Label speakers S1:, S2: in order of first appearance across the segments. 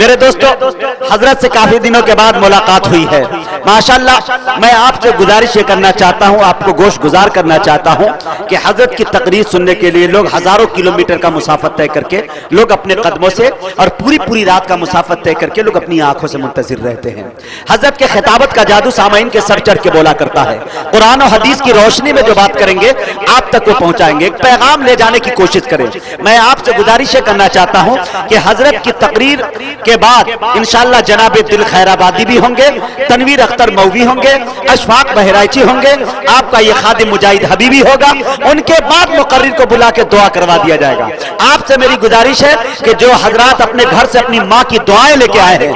S1: میرے دوستوں حضرت سے کافی دنوں کے بعد ملاقات ہوئی ہے ماشاءاللہ. میں آپ سے گزارش یہ کرنا چاہتا ہوں, آپ کو گوش گزار کرنا چاہتا ہوں کہ حضرت کی تقریر سننے کے لیے لوگ ہزاروں کلومیٹر کا مسافت طے کر کے لوگ اپنے قدموں سے اور پوری رات کا مسافت طے کر کے لوگ اپنی آنکھوں سے منتظر رہتے ہیں. حضرت کے خطابت کا جادو سامعین کے سر چڑھ کے بولا کرتا ہے. قرآن و حدیث کی روشنی میں جو بات کریں گے آپ تک وہ پہنچائیں گے, ایک پیغام لے جانے کی کوشش کریں. میں آپ سے گزارش کرنا چاہتا ہوں کہ حضرت کی تقریر کے بعد انشاءاللہ جناب دل خیر آبادی بھی ہوں گے, تنویر اختر مولوی ہوں گے, اشفاق بہرائچی ہوں گے, آپ کا یہ خادم مجاہد حبیبی ہوگا. ان کے بعد مقرر کو بلا کے دعا کروا دیا جائے گا. آپ سے میری گزارش ہے کہ جو حضرات اپنے گھر سے اپنی ماں کی دعائیں لے کے آئے ہیں,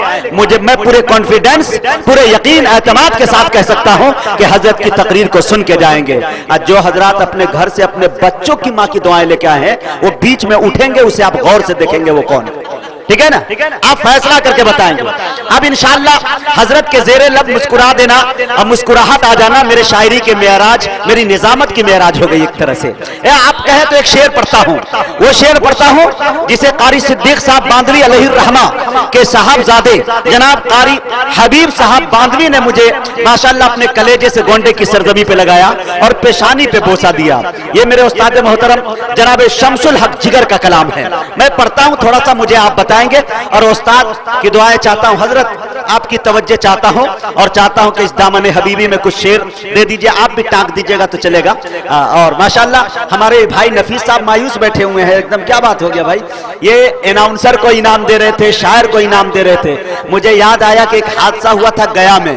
S1: میں پورے کانفیڈنس, پورے یقین, اعتماد کے ساتھ کہہ سکتا ہوں کہ حضرت کی تقریر کو سن کے جائیں گے. جو حضرات اپنے گھر سے اپنے بچوں کی ماں کی دعائیں لے کے آئے ہیں وہ بیچ میں اٹھیں گے, اسے آپ غور سے دیکھیں گے وہ کون ہے. ٹھیک ہے نا, آپ فیصلہ کر کے بتائیں گے. اب انشاءاللہ حضرت کے زیر لب مسکرا دینا اور مسکراہٹ آ جانا میرے شاعری کے معراج, میری نظامت کی معراج ہو گئی ایک طرح سے. آپ کہیں تو ایک شعر پڑھتا ہوں, وہ شعر پڑھتا ہوں جسے قاری صدیق صاحب باندھوی علیہ الرحمہ کے صاحبزادے جناب قاری حبیب صاحب باندھوی نے مجھے ماشاءاللہ اپنے کلیجے سے گونڈے کی سرزمی پہ لگایا اور پیشانی پہ بوسہ دیا. یہ میرے استاد محترم جناب شمس الحق جگر کا کلام ہے. میں پڑھتا ہوں, تھوڑا سا مجھے آپ بتائیں گے اور استاد کی دعائیں چاہتا ہوں. حضرت آپ کی توجہ چاہتا ہوں اور چاہتا ہوں کہ اس دامن حبیبی میں کچھ شعر دے دیجئے, آپ بھی ٹانک دیجئے گا تو چلے گا. اور ماشاءاللہ ہمارے بھائی نفیس صاحب مایوس بیٹھے ہوئے ہیں, ایک دم کیا بات ہو گیا بھائی, یہ اناؤنسر کو انعام دے رہے تھے, شاعر کو انعام دے رہے تھے. مجھے یاد آیا کہ ایک حادثہ ہوا تھا گیا میں,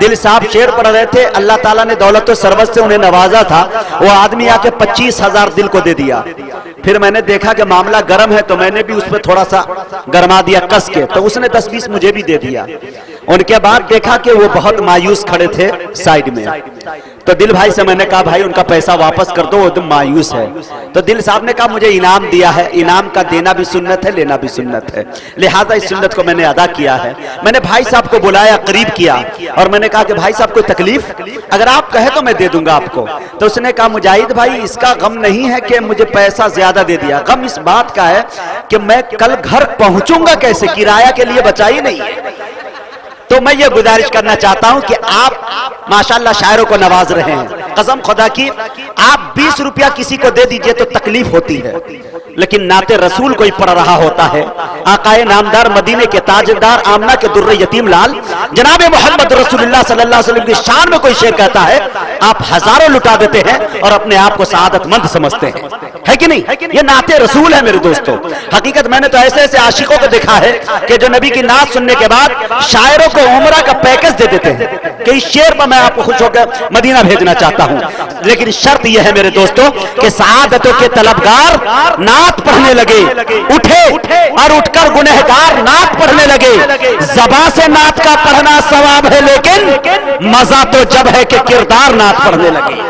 S1: دل صاحب شعر پڑھ رہے تھے, اللہ تعالیٰ نے دولت و ثروت سے انہیں نوازا تھا, وہ آدمی آ کے 25,000 دل کو دے دیا. پھر میں نے دیکھا کہ معاملہ گرم ہے تو میں نے بھی اس پہ تھوڑا سا گرما دیا کس کے, تو اس نے 10-20 مجھے بھی دے دیا. ان کے بعد دیکھا کہ وہ بہت مایوس کھڑے تھے سائیڈ میں, تو دل بھائی سے میں نے کہا بھائی ان کا پیسہ واپس کر دو, وہ تم مایوس ہے. تو دل صاحب نے کہا مجھے انعام دیا ہے, انعام کا دینا بھی سنت ہے, لینا بھی سنت ہے, لہٰذا اس سنت کو میں نے ادا کیا ہے. میں نے بھائی صاحب کو بلایا, قریب کیا اور میں نے کہا کہ بھائی صاحب کوئی تکلیف, اگر آپ کہیں تو میں دے دوں گا آپ کو. تو اس نے کہا مجاہد بھائی اس کا غم نہیں ہے کہ مجھے پیسہ زیادہ دے دیا, غم اس بات کا ہے کہ میں کل گھر پہنچوں گا کیسے, کرایہ کے لیے بچا ہی نہیں ہے. تو میں یہ گزارش کرنا چاہتا ہوں کہ آپ ماشاءاللہ شاعروں کو نواز رہے ہیں, قسم خدا کی آپ 20 روپیہ کسی کو دے دیجئے تو تکلیف ہوتی ہے, لیکن نعت رسول کوئی پڑھ رہا ہوتا ہے, آقائے نامدار مدینے کے تاجدار آمنہ کے در یتیم لال جناب محمد رسول اللہ صلی اللہ علیہ وسلم کی شان میں کوئی شعر کہتا ہے, آپ ہزاروں لٹا دیتے ہیں اور اپنے آپ کو سعادت مند سمجھتے ہیں, ہے کہ نہیں؟ یہ نعت رسول ہے میرے دوستو. حقیقت میں نے تو ایسے ایسے عاشقوں کو دیکھا ہے کہ جو نبی کی نعت سننے کے بعد شاعروں کو عمرہ کا پیکج دے دیتے ہیں کہ اس شعر پر میں آپ کو خوش ہو کر مدینہ بھیجنا چاہتا ہوں. لیکن شرط یہ ہے میرے دوستو کہ سعادتوں کے طلبگار نعت پڑھنے لگے, اٹھے اور اٹھ کر گنہگار نعت پڑھنے لگے. زبان سے نعت کا پڑھنا ثواب ہے لیکن مزہ تو جب ہے کہ کردار نعت پڑھنے لگے.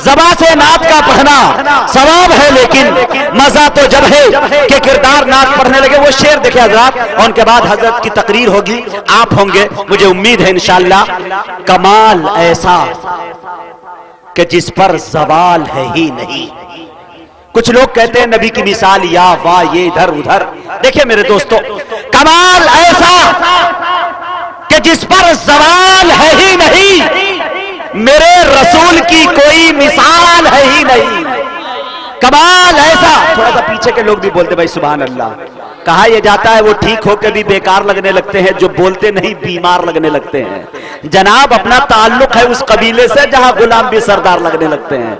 S1: زبان سے نعت کا پڑھنا ثواب ہے لیکن مزہ تو جب ہے کہ کردار نعت پڑھنے لگے. وہ شعر دیکھیں حضرات, اور ان کے بعد حضرت کی تقریر ہوگی, آپ ہوں گے, مجھے امید ہے انشاءاللہ. کمال ایسا کہ جس پر زوال ہے ہی نہیں. کچھ لوگ کہتے ہیں نبی کی مثال یا واہ یہ ادھر ادھر. دیکھیں میرے دوستو, کمال ایسا کہ جس پر زوال ہے ہی نہیں, میرے رسول کی کوئی مثال ہے ہی نہیں. کمال ایسا, تھوڑا سا پیچھے کے لوگ بھی بولتے بھائی سبحان اللہ. کہا یہ جاتا ہے وہ ٹھیک ہو کے بھی بیکار لگنے لگتے ہیں, جو بولتے نہیں بیمار لگنے لگتے ہیں. جناب اپنا تعلق ہے اس قبیلے سے جہاں غلام بھی سردار لگنے لگتے ہیں.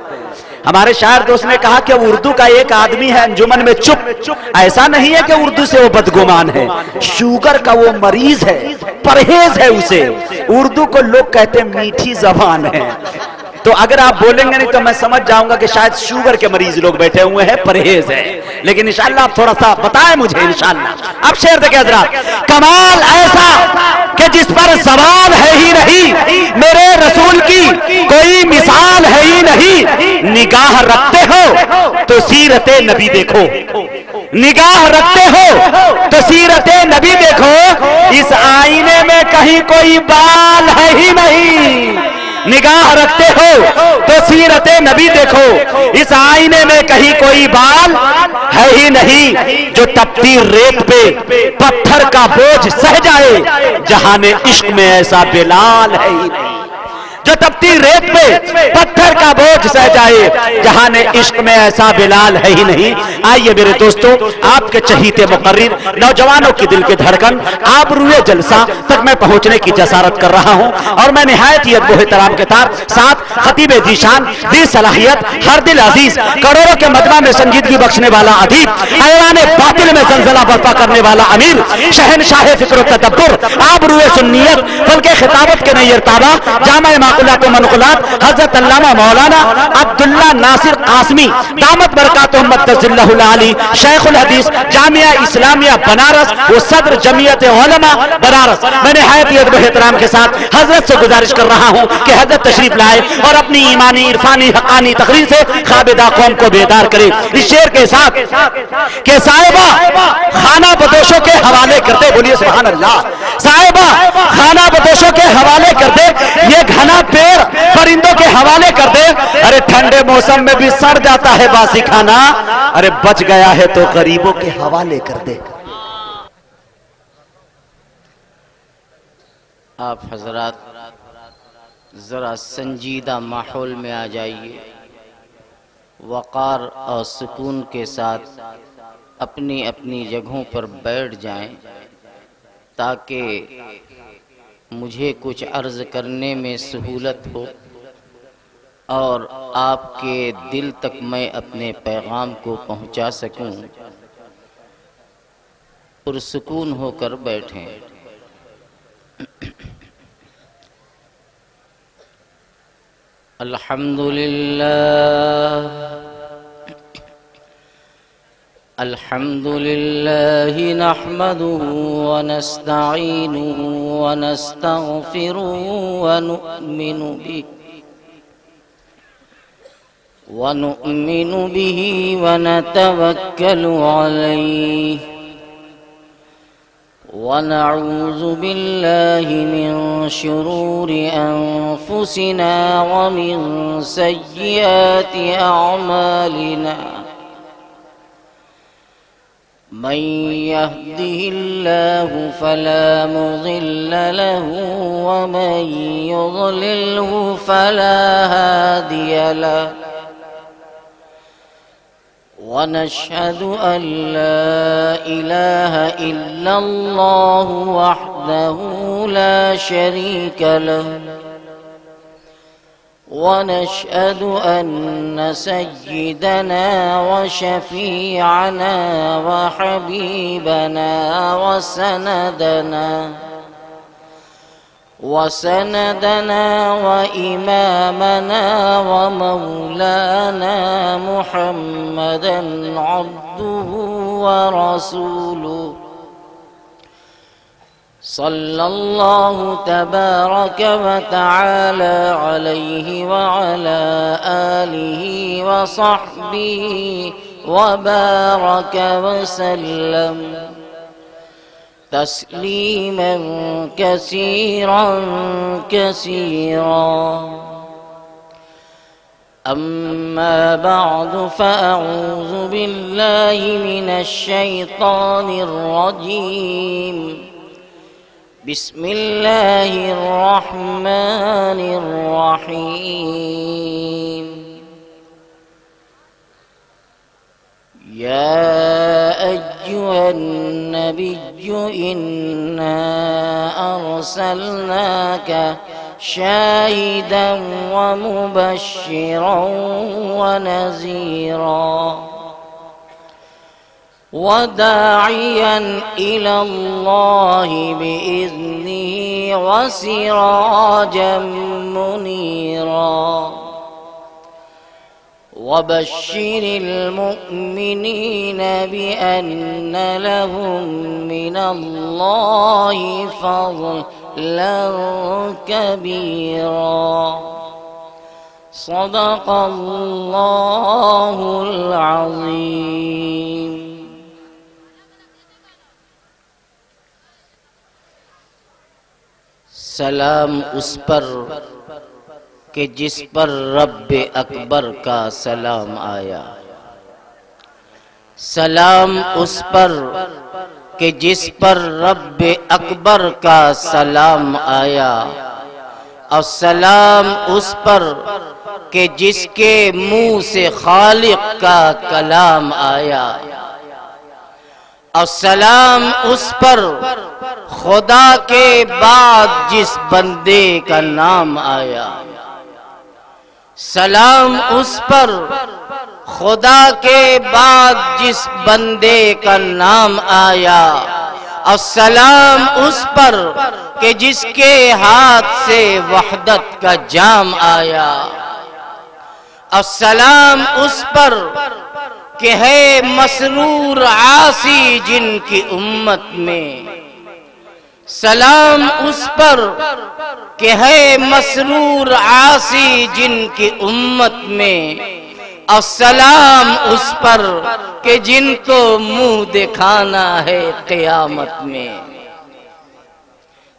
S1: ہمارے شاعر دوست نے کہا کہ اردو کا ایک آدمی ہے انجمن میں چپ, ایسا نہیں ہے کہ اردو سے وہ بدگمان ہے, شوگر کا وہ مریض ہے, پرہیز ہے اسے. اردو کو لوگ کہتے ہیں میٹھی زبان ہے, تو اگر آپ بولیں گے نہیں تو میں سمجھ جاؤں گا کہ شاید شوگر کے مریض لوگ بیٹھے ہوئے ہیں, پرہیز ہے. لیکن انشاءاللہ آپ تھوڑا سا بتائیں مجھے انشاءاللہ. اب شعر دیکھیں حضرات, کمال ایسا کہ جس پر زوال ہے ہی نہیں, میرے رسول کی کوئی مثال ہے ہی نہیں. نگاہ رکھتے ہو تو سیرت نبی دیکھو, نگاہ رکھتے ہو تو سیرت نبی دیکھو. اس آئینے میں کہیں کوئی بال ہے ہی نہیں, نگاہ رکھتے ہو تو سیرت نبی دیکھو، اس آئینے میں کہیں کوئی بال ہے ہی نہیں، جو تپتی ریت پہ پتھر کا بوجھ سہ جائے، جہان عشق میں ایسا بلال ہے ہی نہیں، جو تپتی ریت پہ پتھر کا بوجھ سہ جائے، جہان عشق میں ایسا بلال ہے ہی نہیں۔ آئیے میرے دوستو، آپ کے چہیتے مقرر، نوجوانوں کی دل کی دھڑکن، آپ روئے جلسہ تک میں پہنچنے کی جسارت کر رہا ہوں، اور میں نہایت ہی ادب و احترام کے ساتھ خطیب ذیشان، ذی صلاحیت، ہر دل عزیز، کروڑوں کے مجمع میں سنجیدگی بخشنے والا ادیب، ایوان باطل میں زلزلہ برپا کرنے والا امیر، شہنشاہ فکر و تدبر، آپ روئے سنیت، فلک خطابت کے نیر تابہ، جامع معقولات و منقولات، حضرت علامہ مولانا عبداللہ ناصر قاسمی دامت برکاتہم مدظلہ العالی، شیخ الحدیث جامعہ اسلامیہ بنارس، وہ صدر جمعیت علماء بنارس، میں نہایت ادب و احترام کے ساتھ حضرت سے گزارش کر رہا ہوں کہ حضرت تشریف لائے اور اپنی ایمانی عرفانی حقانی تقریر سے خابدہ قوم کو بیدار کرے۔ اس شعر کے ساتھ کہ صاحبہ خانہ بدوشوں کے حوالے کرتے، بولیے سبحان اللہ، صاحبہ خانہ بدوشوں کے حوالے کرتے، یہ گھنا پیر پرندوں کے حوالے کر دے، ارے ٹھنڈے موسم میں بھی سڑ جاتا ہے باسی کھانا، ارے بچ گیا ہے تو غریبوں کے حوالے کر دے۔
S2: آپ حضرات ذرا سنجیدہ ماحول میں آ جائیے، وقار اور سکون کے ساتھ اپنی اپنی جگہوں پر بیٹھ جائیں تاکہ مجھے کچھ عرض کرنے میں سہولت ہو اور آپ کے دل تک میں اپنے پیغام کو پہنچا سکوں۔ پرسکون ہو کر بیٹھیں۔ الحمد لله نحمده ونستعينه ونستغفره ونؤمن به ونتوكل عليه ونعوذ بالله من شرور أنفسنا ومن سيئات أعمالنا، من يهده الله فلا مضل له ومن يضلله فلا هادي له، ونشهد أن لا إله إلا الله وحده لا شريك له، ونشهد أن سيدنا وشفيعنا وحبيبنا وسندنا وإمامنا ومولانا محمدا عبده ورسوله، صلى الله تبارك وتعالى عليه وعلى آله وصحبه وبارك وسلم تسليما كثيرا كثيرا. أما بعد فأعوذ بالله من الشيطان الرجيم. بسم الله الرحمن الرحيم. يا أيها النبي إنا أرسلناك شاهدا ومبشرا ونذيرا وداعيا إلى الله بإذنه وسراجا منيرا. وبشر المؤمنين بأن لهم من الله فضلا كبيرا. صدق الله العظيم. سلام اس پر کہ جس پر رب اکبر کا سلام آیا، سلام اس پر کہ جس پر رب اکبر کا سلام آیا، اور سلام اس پر کہ جس کے منہ سے خالق کا کلام آیا، اور سلام اس پر خدا کے بعد جس بندے کا نام آیا، سلام اس پر خدا کے بعد جس بندے کا نام آیا، اور سلام اس پر کہ جس کے ہاتھ سے وحدت کا جام آیا، اور سلام اس پر کہ ہے مسرور عاصی جن کی امت میں، سلام اس پر کہ ہے مسرور عاصی جن کی امت میں، اور سلام اس پر کہ جن کو منہ دکھانا ہے قیامت میں۔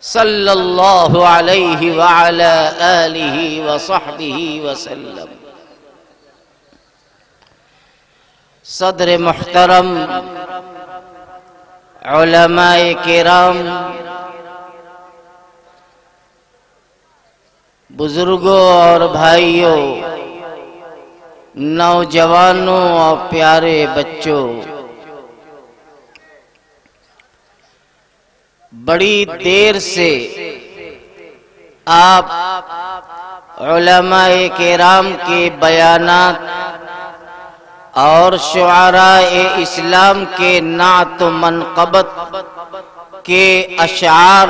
S2: صلی اللہ علیہ وعلی آلہ وصحبہ وسلم۔ صدر محترم، علماء کرام، بزرگوں اور بھائیوں، نوجوانوں اور پیارے بچوں، بڑی دیر سے آپ علماء کرام کے بیانات اور شعراء اسلام کے نعت و منقبت کے اشعار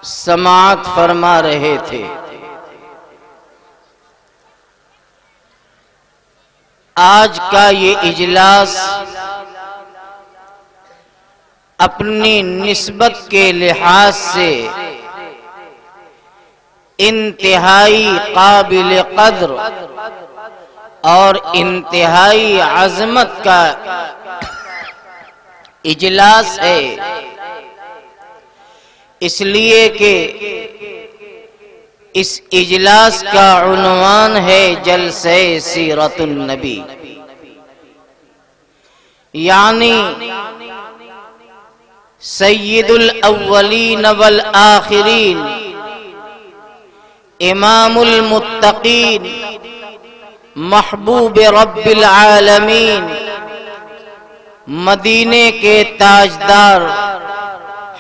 S2: سماعت فرما رہے تھے۔ آج کا یہ اجلاس اپنی نسبت کے لحاظ سے انتہائی قابل قدر اور انتہائی عظمت کا اجلاس ہے، اس لیے کہ اس اجلاس کا عنوان ہے جلسہ سیرت النبی، یعنی سید الاولین والآخرین، امام المتقین، محبوب رب العالمین، مدینے کے تاجدار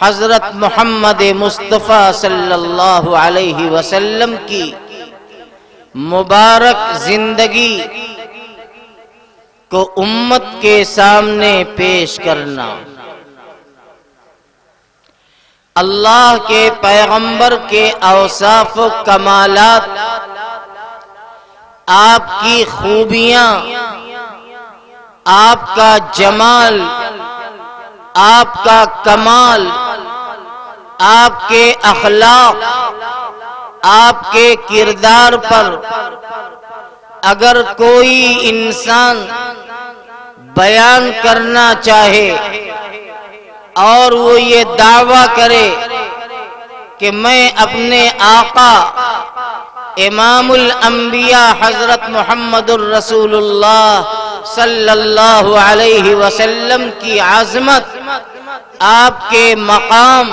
S2: حضرت محمد مصطفیٰ صلی اللہ علیہ وسلم کی مبارک زندگی کو امت کے سامنے پیش کرنا، اللہ کے پیغمبر کے اوصاف و کمالات، آپ کی خوبیاں، آپ کا جمال، آپ کا کمال، آپ کے اخلاق، آپ کے کردار پر اگر کوئی انسان بیان کرنا چاہے اور وہ یہ دعویٰ کرے کہ میں اپنے آقا امام الانبیاء حضرت محمد الرسول اللہ صلی اللہ علیہ وسلم کی عظمت، آپ کے مقام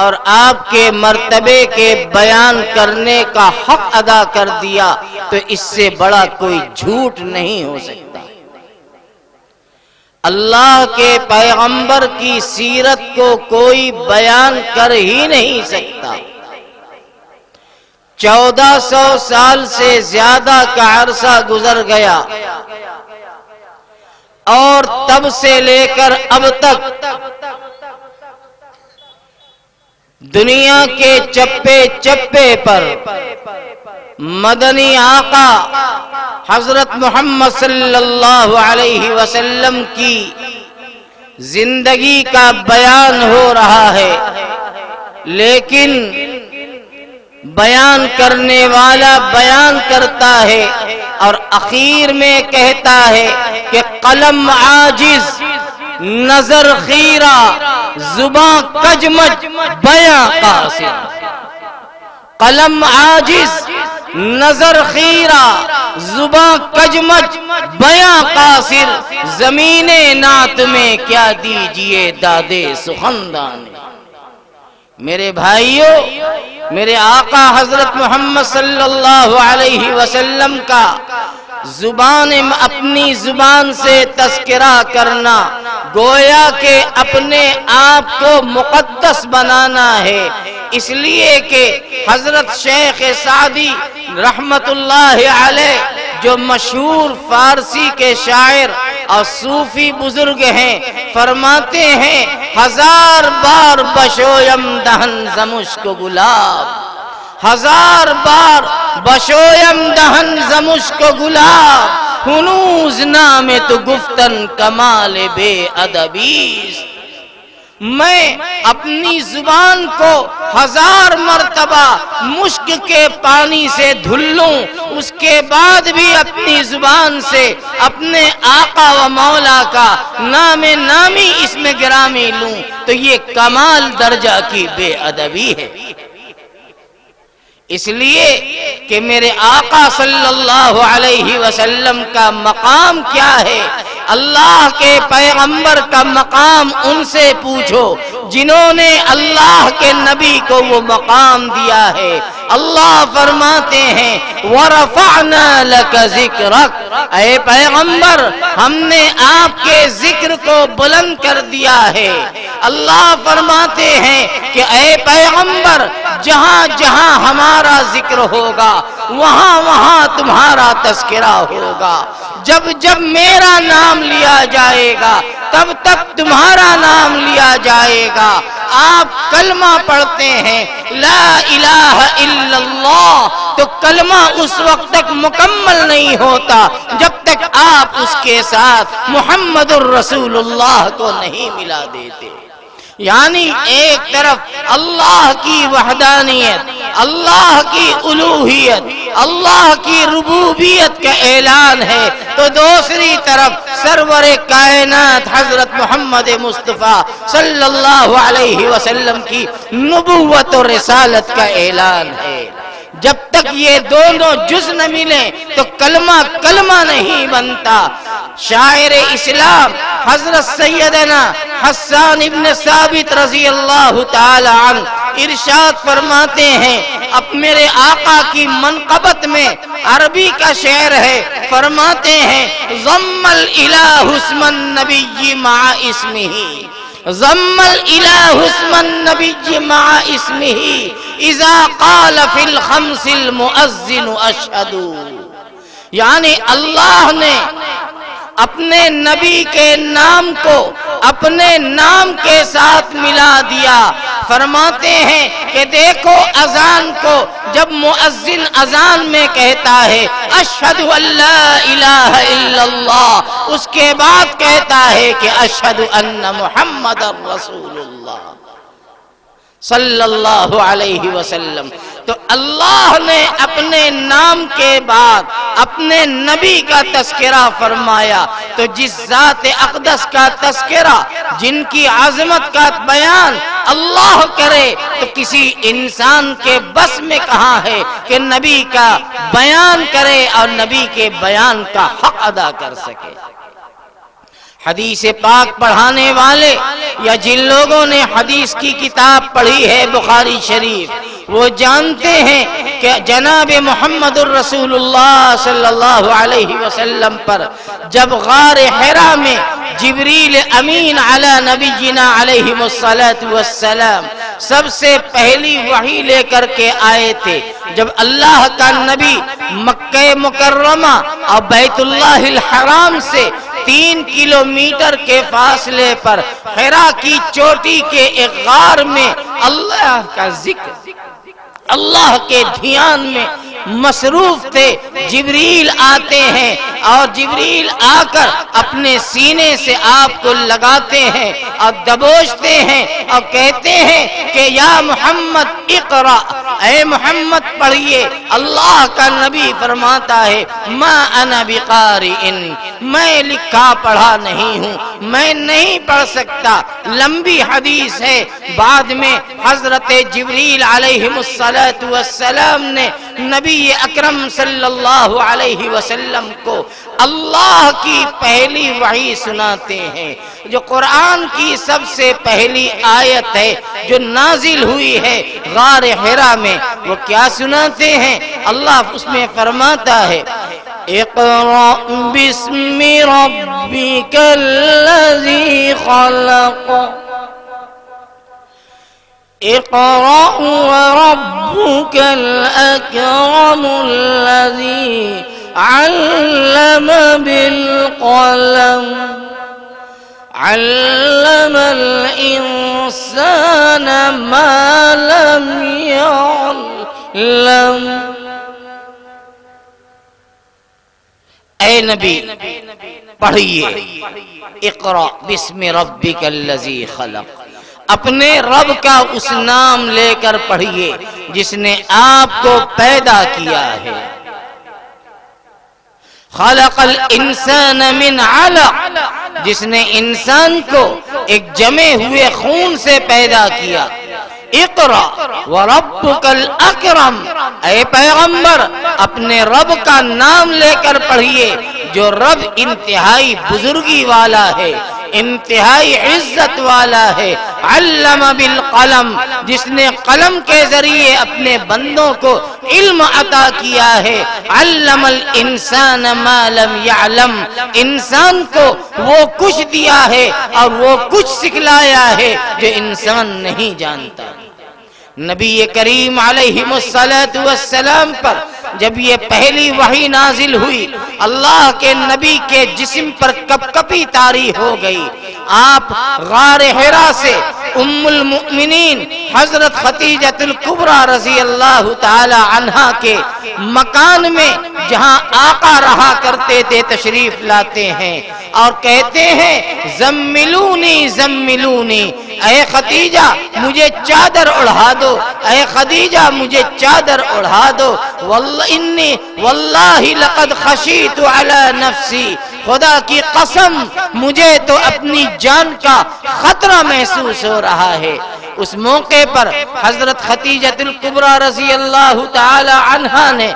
S2: اور آپ کے مرتبے کے بیان کرنے کا حق ادا کر دیا تو اس سے بڑا کوئی جھوٹ نہیں ہو سکتا۔ اللہ کے پیغمبر کی سیرت کو کوئی بیان کر ہی نہیں سکتا۔ 1400 سال سے زیادہ کا عرصہ گزر گیا اور تب سے لے کر اب تک دنیا کے چپے چپے پر مدنی آقا حضرت محمد صلی اللہ علیہ وسلم کی زندگی کا بیان ہو رہا ہے، لیکن بیان کرنے والا بیان کرتا ہے اور اخیر میں کہتا ہے کہ قلم عاجز، نظر خیرہ، زباں کجمج، بیاں قاصر۔ قلم عاجز، نظر خیرہ، زباں کجمج، بیاں قاصر، زمین نعت میں کیا دیجئے دادے سخندان۔ میرے بھائیوں، میرے آقا حضرت محمد صلی اللہ علیہ وسلم کا اپنی زبان سے تذکرہ کرنا گویا کہ اپنے آپ کو مقدس بنانا ہے، اس لیے کہ حضرت شیخ سعدی رحمت اللہ علیہ جو مشہور فارسی کے شاعر اور صوفی بزرگ ہیں، فرماتے ہیں 1000 بار بشویم دہن ز مشک گلاب، 1000 بار بشویم دہن ز مشک گلاب، ہنوز نام تو گفتن کمال بے ادبیست۔ میں اپنی زبان کو 1000 مرتبہ مشک کے پانی سے دھل لوں، اس کے بعد بھی اپنی زبان سے اپنے آقا و مولا کا نام نامی اس میں گرامی لوں تو یہ کمال درجہ کی بے ادبی ہے۔ اس لیے کہ میرے آقا صلی اللہ علیہ وسلم کا مقام کیا ہے، اللہ کے پیغمبر کا مقام ان سے پوچھو جنہوں نے اللہ کے نبی کو وہ مقام دیا ہے۔ اللہ فرماتے ہیں وَرَفَعْنَا لَكَ ذِكْرَكَ، اے پیغمبر ہم نے آپ کے ذکر کو بلند کر دیا ہے۔ اللہ فرماتے ہیں کہ اے پیغمبر جہاں جہاں ہمارا ذکر ہوگا وہاں وہاں تمہارا تذکرہ ہوگا، جب جب میرا نام لیا جائے گا تب تب تمہارا نام لیا جائے گا۔ آپ کلمہ پڑھتے ہیں لا الہ الا اللہ تو کلمہ اس وقت تک مکمل نہیں ہوتا جب تک آپ اس کے ساتھ محمد الرسول اللہ کو نہیں ملا دیتے۔ یعنی ایک طرف اللہ کی وحدانیت، اللہ کی الوہیت، اللہ کی ربوبیت کا اعلان ہے تو دوسری طرف سرور کائنات حضرت محمد مصطفیٰ صلی اللہ علیہ وسلم کی نبوت و رسالت کا اعلان ہے۔ جب تک یہ دونوں جز نہ ملیں تو کلمہ کلمہ نہیں بنتا۔ شاعر اسلام حضرت سیدنا حسان ابن ثابت رضی اللہ تعالی عنہ ارشاد فرماتے ہیں، اب میرے آقا کی منقبت میں عربی کا شعر ہے، فرماتے ہیں ضم الالہ اسم النبی مع اسمہ، ضم الالہ اسم النبی مع اسمہ اذا قال فی الخمس المؤذن اشہد۔ یعنی اللہ نے اپنے نبی کے نام کو اپنے نام کے ساتھ ملا دیا۔ فرماتے ہیں کہ دیکھو اذان کو جب مؤذن اذان میں کہتا ہے اشہد ان لا الہ الا اللہ، اس کے بعد کہتا ہے کہ اشہد ان محمد رسول اللہ صلی اللہ علیہ وسلم۔ تو اللہ نے اپنے نام کے بعد اپنے نبی کا تذکرہ فرمایا، تو جس ذات اقدس کا تذکرہ، جن کی عظمت کا بیان اللہ کرے تو کسی انسان کے بس میں کہاں ہے کہ نبی کا بیان کرے اور نبی کے بیان کا حق ادا کر سکے۔ حدیث پاک پڑھانے والے یا جن لوگوں نے حدیث کی کتاب پڑھی ہے بخاری شریف، وہ جانتے ہیں کہ جناب محمد الرسول اللہ صلی اللہ علیہ وسلم پر جب غار حرا میں جبریل امین علی نبینا علیہ السلام سب سے پہلی وحی لے کر کے آئے تھے، جب اللہ کا نبی مکہ مکرمہ اور بیت اللہ الحرام سے 3 کلومیٹر کے فاصلے پر حرا کی چوٹی کے ایک غار میں اللہ کا ذکر، اللہ کے دھیان میں مصروف تھے، جبریل آتے ہیں اور جبریل آ کر اپنے سینے سے آپ کو لگاتے ہیں اور دبوچتے ہیں اور کہتے ہیں کہ یا محمد اقرا، اے محمد پڑھیے۔ اللہ کا نبی فرماتا ہے ما انا بقارئ، میں لکھا پڑھا نہیں ہوں، میں نہیں پڑھ سکتا۔ لمبی حدیث ہے، بعد میں حضرت جبریل علیہ السلام نے نبی اکرم صلی اللہ علیہ وسلم کو اللہ کی پہلی وحی سناتے ہیں، جو قرآن کی سب سے پہلی آیت ہے جو نازل ہوئی ہے غار حرا میں۔ وہ کیا سناتے ہیں؟ اللہ اس میں فرماتا ہے اقرأ بسم ربک الذی خلق، اقرأ وربك الأكرم الذي علم بالقلم علم الإنسان ما لم يعلم۔ اے نبی پڑھیے اقرأ بسم ربک الذی خلق، اپنے رب کا اس نام لے کر پڑھیے جس نے آپ کو پیدا کیا ہے۔ خلق الانسان من علق، جس نے انسان کو ایک جمے ہوئے خون سے پیدا کیا۔ اقرأ وربک الاکرم، اے پیغمبر اپنے رب کا نام لے کر پڑھیے جو رب انتہائی بزرگی والا ہے، انتہائی عزت والا ہے۔ علم بالقلم، جس نے قلم کے ذریعے اپنے بندوں کو علم عطا کیا ہے۔ علم الانسان ما لم يعلم، انسان کو وہ کچھ دیا ہے اور وہ کچھ سکھلایا ہے جو انسان نہیں جانتا۔ نبی کریم علیہ السلام پر جب یہ پہلی وحی نازل ہوئی، اللہ کے نبی کے جسم پر کپ کپی طاری ہو گئی۔ آپ غار حرا سے ام المؤمنین حضرت خدیجہ الکبریٰ رضی اللہ تعالی عنہا کے مکان میں جہاں آقا رہا کرتے تھے تشریف لاتے ہیں اور کہتے ہیں زملونی زملونی، اے خدیجہ مجھے چادر اڑھا دو، اے خدیجہ مجھے چادر اڑھا دو۔ واللہ لقد خشیت علی نفسی، خدا کی قسم مجھے تو اپنی جان کا خطرہ محسوس ہو رہا ہے۔ اس موقع پر حضرت خدیجہ الکبریٰ رضی اللہ تعالی عنہا نے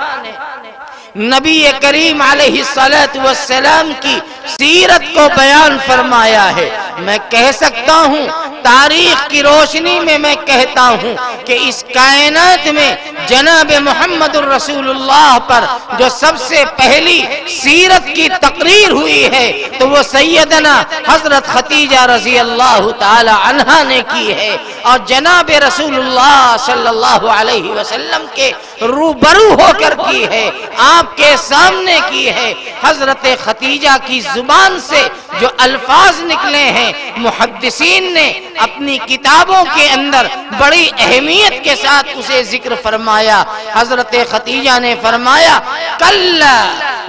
S2: نبی کریم علیہ السلام کی سیرت کو بیان فرمایا ہے۔ میں کہہ سکتا ہوں، تاریخ کی روشنی میں میں کہتا ہوں کہ اس کائنات میں جناب محمد الرسول اللہ پر جو سب سے پہلی سیرت کی تقریر ہوئی ہے تو وہ سیدنا حضرت خدیجہ رضی اللہ تعالی عنہا نے کی ہے، اور جناب رسول اللہ صلی اللہ علیہ وسلم کے روبرو ہو کر کی ہے، آپ کے سامنے کی ہے۔ حضرت خدیجہ کی زبان سے جو الفاظ نکلے ہیں، محدثین نے اپنی کتابوں کے اندر بڑی اہمیت کے ساتھ اسے ذکر فرمایا۔ حضرت خدیجہ نے فرمایا کلا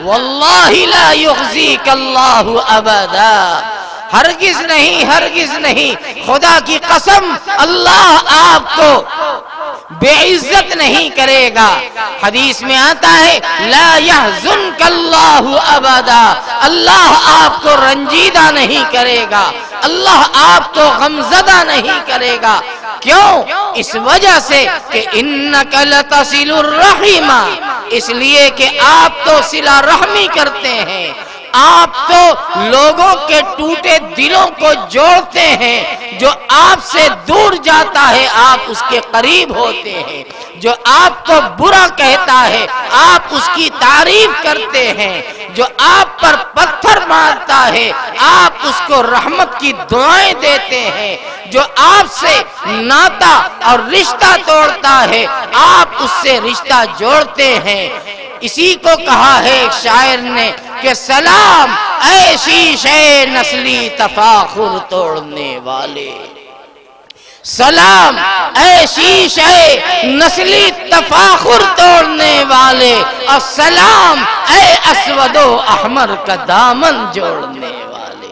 S2: واللہ لا یخزیک اللہ ابدا، ہرگز نہیں، ہرگز نہیں، خدا کی قسم اللہ آپ کو بے عزت نہیں کرے گا۔ حدیث میں آتا ہے لا یحزنک اللہ ابدا، اللہ آپ کو رنجیدہ نہیں کرے گا، اللہ آپ کو غمزدہ نہیں کرے گا۔ کیوں؟ اس وجہ سے کہ انک لتصل الرحم، اس لیے کہ آپ تو صلہ رحمی کرتے ہیں، آپ تو لوگوں کے ٹوٹے دلوں کو جوڑتے ہیں، جو آپ سے دور جاتا ہے آپ اس کے قریب ہوتے ہیں، جو آپ کو برا کہتا ہے آپ اس کی تعریف کرتے ہیں، جو آپ پر پتھر مارتا ہے آپ اس کو رحمت کی دعائیں دیتے ہیں، جو آپ سے ناتا اور رشتہ توڑتا ہے آپ اس سے رشتہ جوڑتے ہیں۔ اسی کو کہا ہے ایک شاعر نے کہ سلام اے شیشے نسلی تفاخر توڑنے والے، سلام اے شیشے نسلی تفاخر توڑنے والے، اور سلام اے اسود و احمر کا دامن جوڑنے والے۔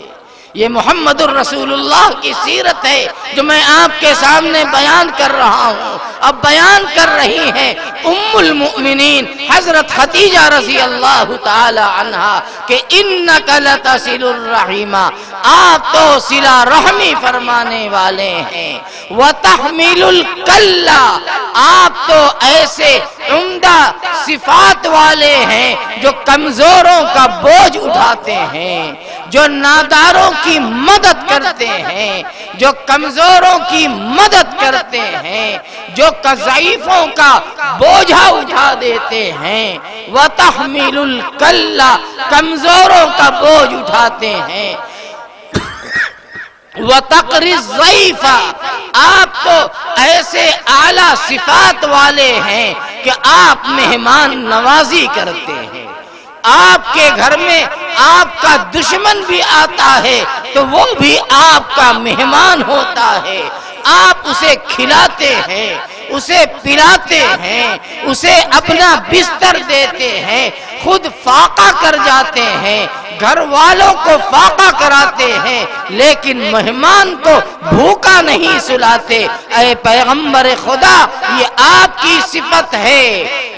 S2: یہ محمد الرسول اللہ کی سیرت ہے جو میں آپ کے سامنے بیان کر رہا ہوں۔ اب بیان کر رہی ہیں ام المؤمنین حضرت خدیجہ رضی اللہ تعالی عنہا کہ انک لتصل الرحیم، آپ تو صلہ رحمی فرمانے والے ہیں، وتحمل الکل، آپ تو ایسے عمدہ صفات والے ہیں جو کمزوروں کا بوجھ اٹھاتے ہیں، جو ناداروں کی مدد کرتے ہیں، جو کمزوروں کی مدد کرتے ہیں، جو ضعیفوں کا بوجھا اٹھا دیتے ہیں۔ وَتَحْمِلُ الْكَلَّ، کمزوروں کا بوجھ اٹھاتے ہیں۔ وَتَقْرِي الضَّيْفَ، آپ تو ایسے اعلیٰ صفات والے ہیں کہ آپ مہمان نوازی کرتے ہیں۔ آپ کے گھر میں آپ کا دشمن بھی آتا ہے تو وہ بھی آپ کا مہمان ہوتا ہے، آپ اسے کھلاتے ہیں، اسے پلاتے ہیں، اسے اپنا بستر دیتے ہیں، خود فاقہ کر جاتے ہیں، گھر والوں کو فاقہ کراتے ہیں، لیکن مہمان کو بھوکا نہیں سلاتے۔ اے پیغمبر خدا، یہ آپ کی صفت ہے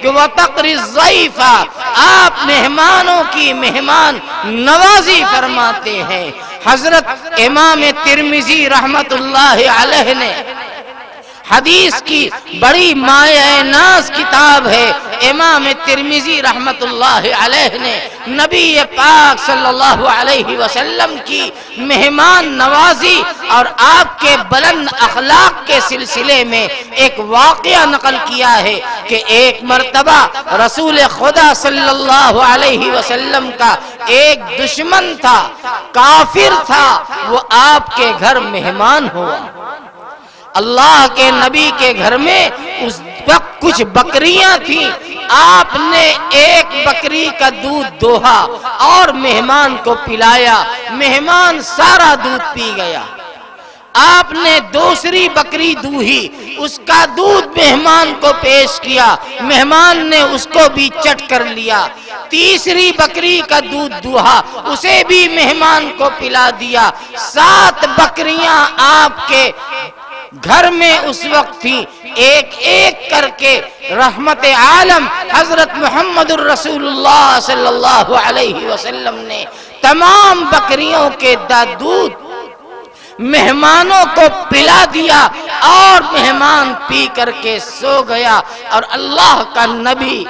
S2: کہ وَتَقْرِي الضَّيْفَ، آپ مہمانوں کی مہمان نوازی فرماتے ہیں۔ حضرت امام ترمذی رحمت اللہ علیہ نے حدیث کی بڑی مایہ ناز کتاب ہے، امام ترمذی رحمت اللہ علیہ نے نبی پاک صلی اللہ علیہ وسلم کی مہمان نوازی اور آپ کے بلند اخلاق کے سلسلے میں ایک واقعہ نقل کیا ہے کہ ایک مرتبہ رسول خدا صلی اللہ علیہ وسلم کا ایک دشمن تھا، کافر تھا، وہ آپ کے گھر مہمان ہوا۔ اللہ کے نبی کے گھر میں اس وقت کچھ بکریاں تھیں، آپ نے ایک بکری کا دودھ دوہا اور مہمان کو پلایا، مہمان سارا دودھ پی گیا۔ آپ نے دوسری بکری دوہی، اس کا دودھ مہمان کو پیش کیا، مہمان نے اس کو بھی چٹ کر لیا۔ تیسری بکری کا دودھ دوہا، اسے بھی مہمان کو پلا دیا۔ 7 بکریاں آپ کے گھر میں اس وقت تھی، ایک ایک کر کے رحمت عالم حضرت محمد الرسول اللہ صلی اللہ علیہ وسلم نے تمام بکریوں کے دودھ مہمانوں کو پلا دیا اور مہمان پی کر کے سو گیا۔ اور اللہ کا نبی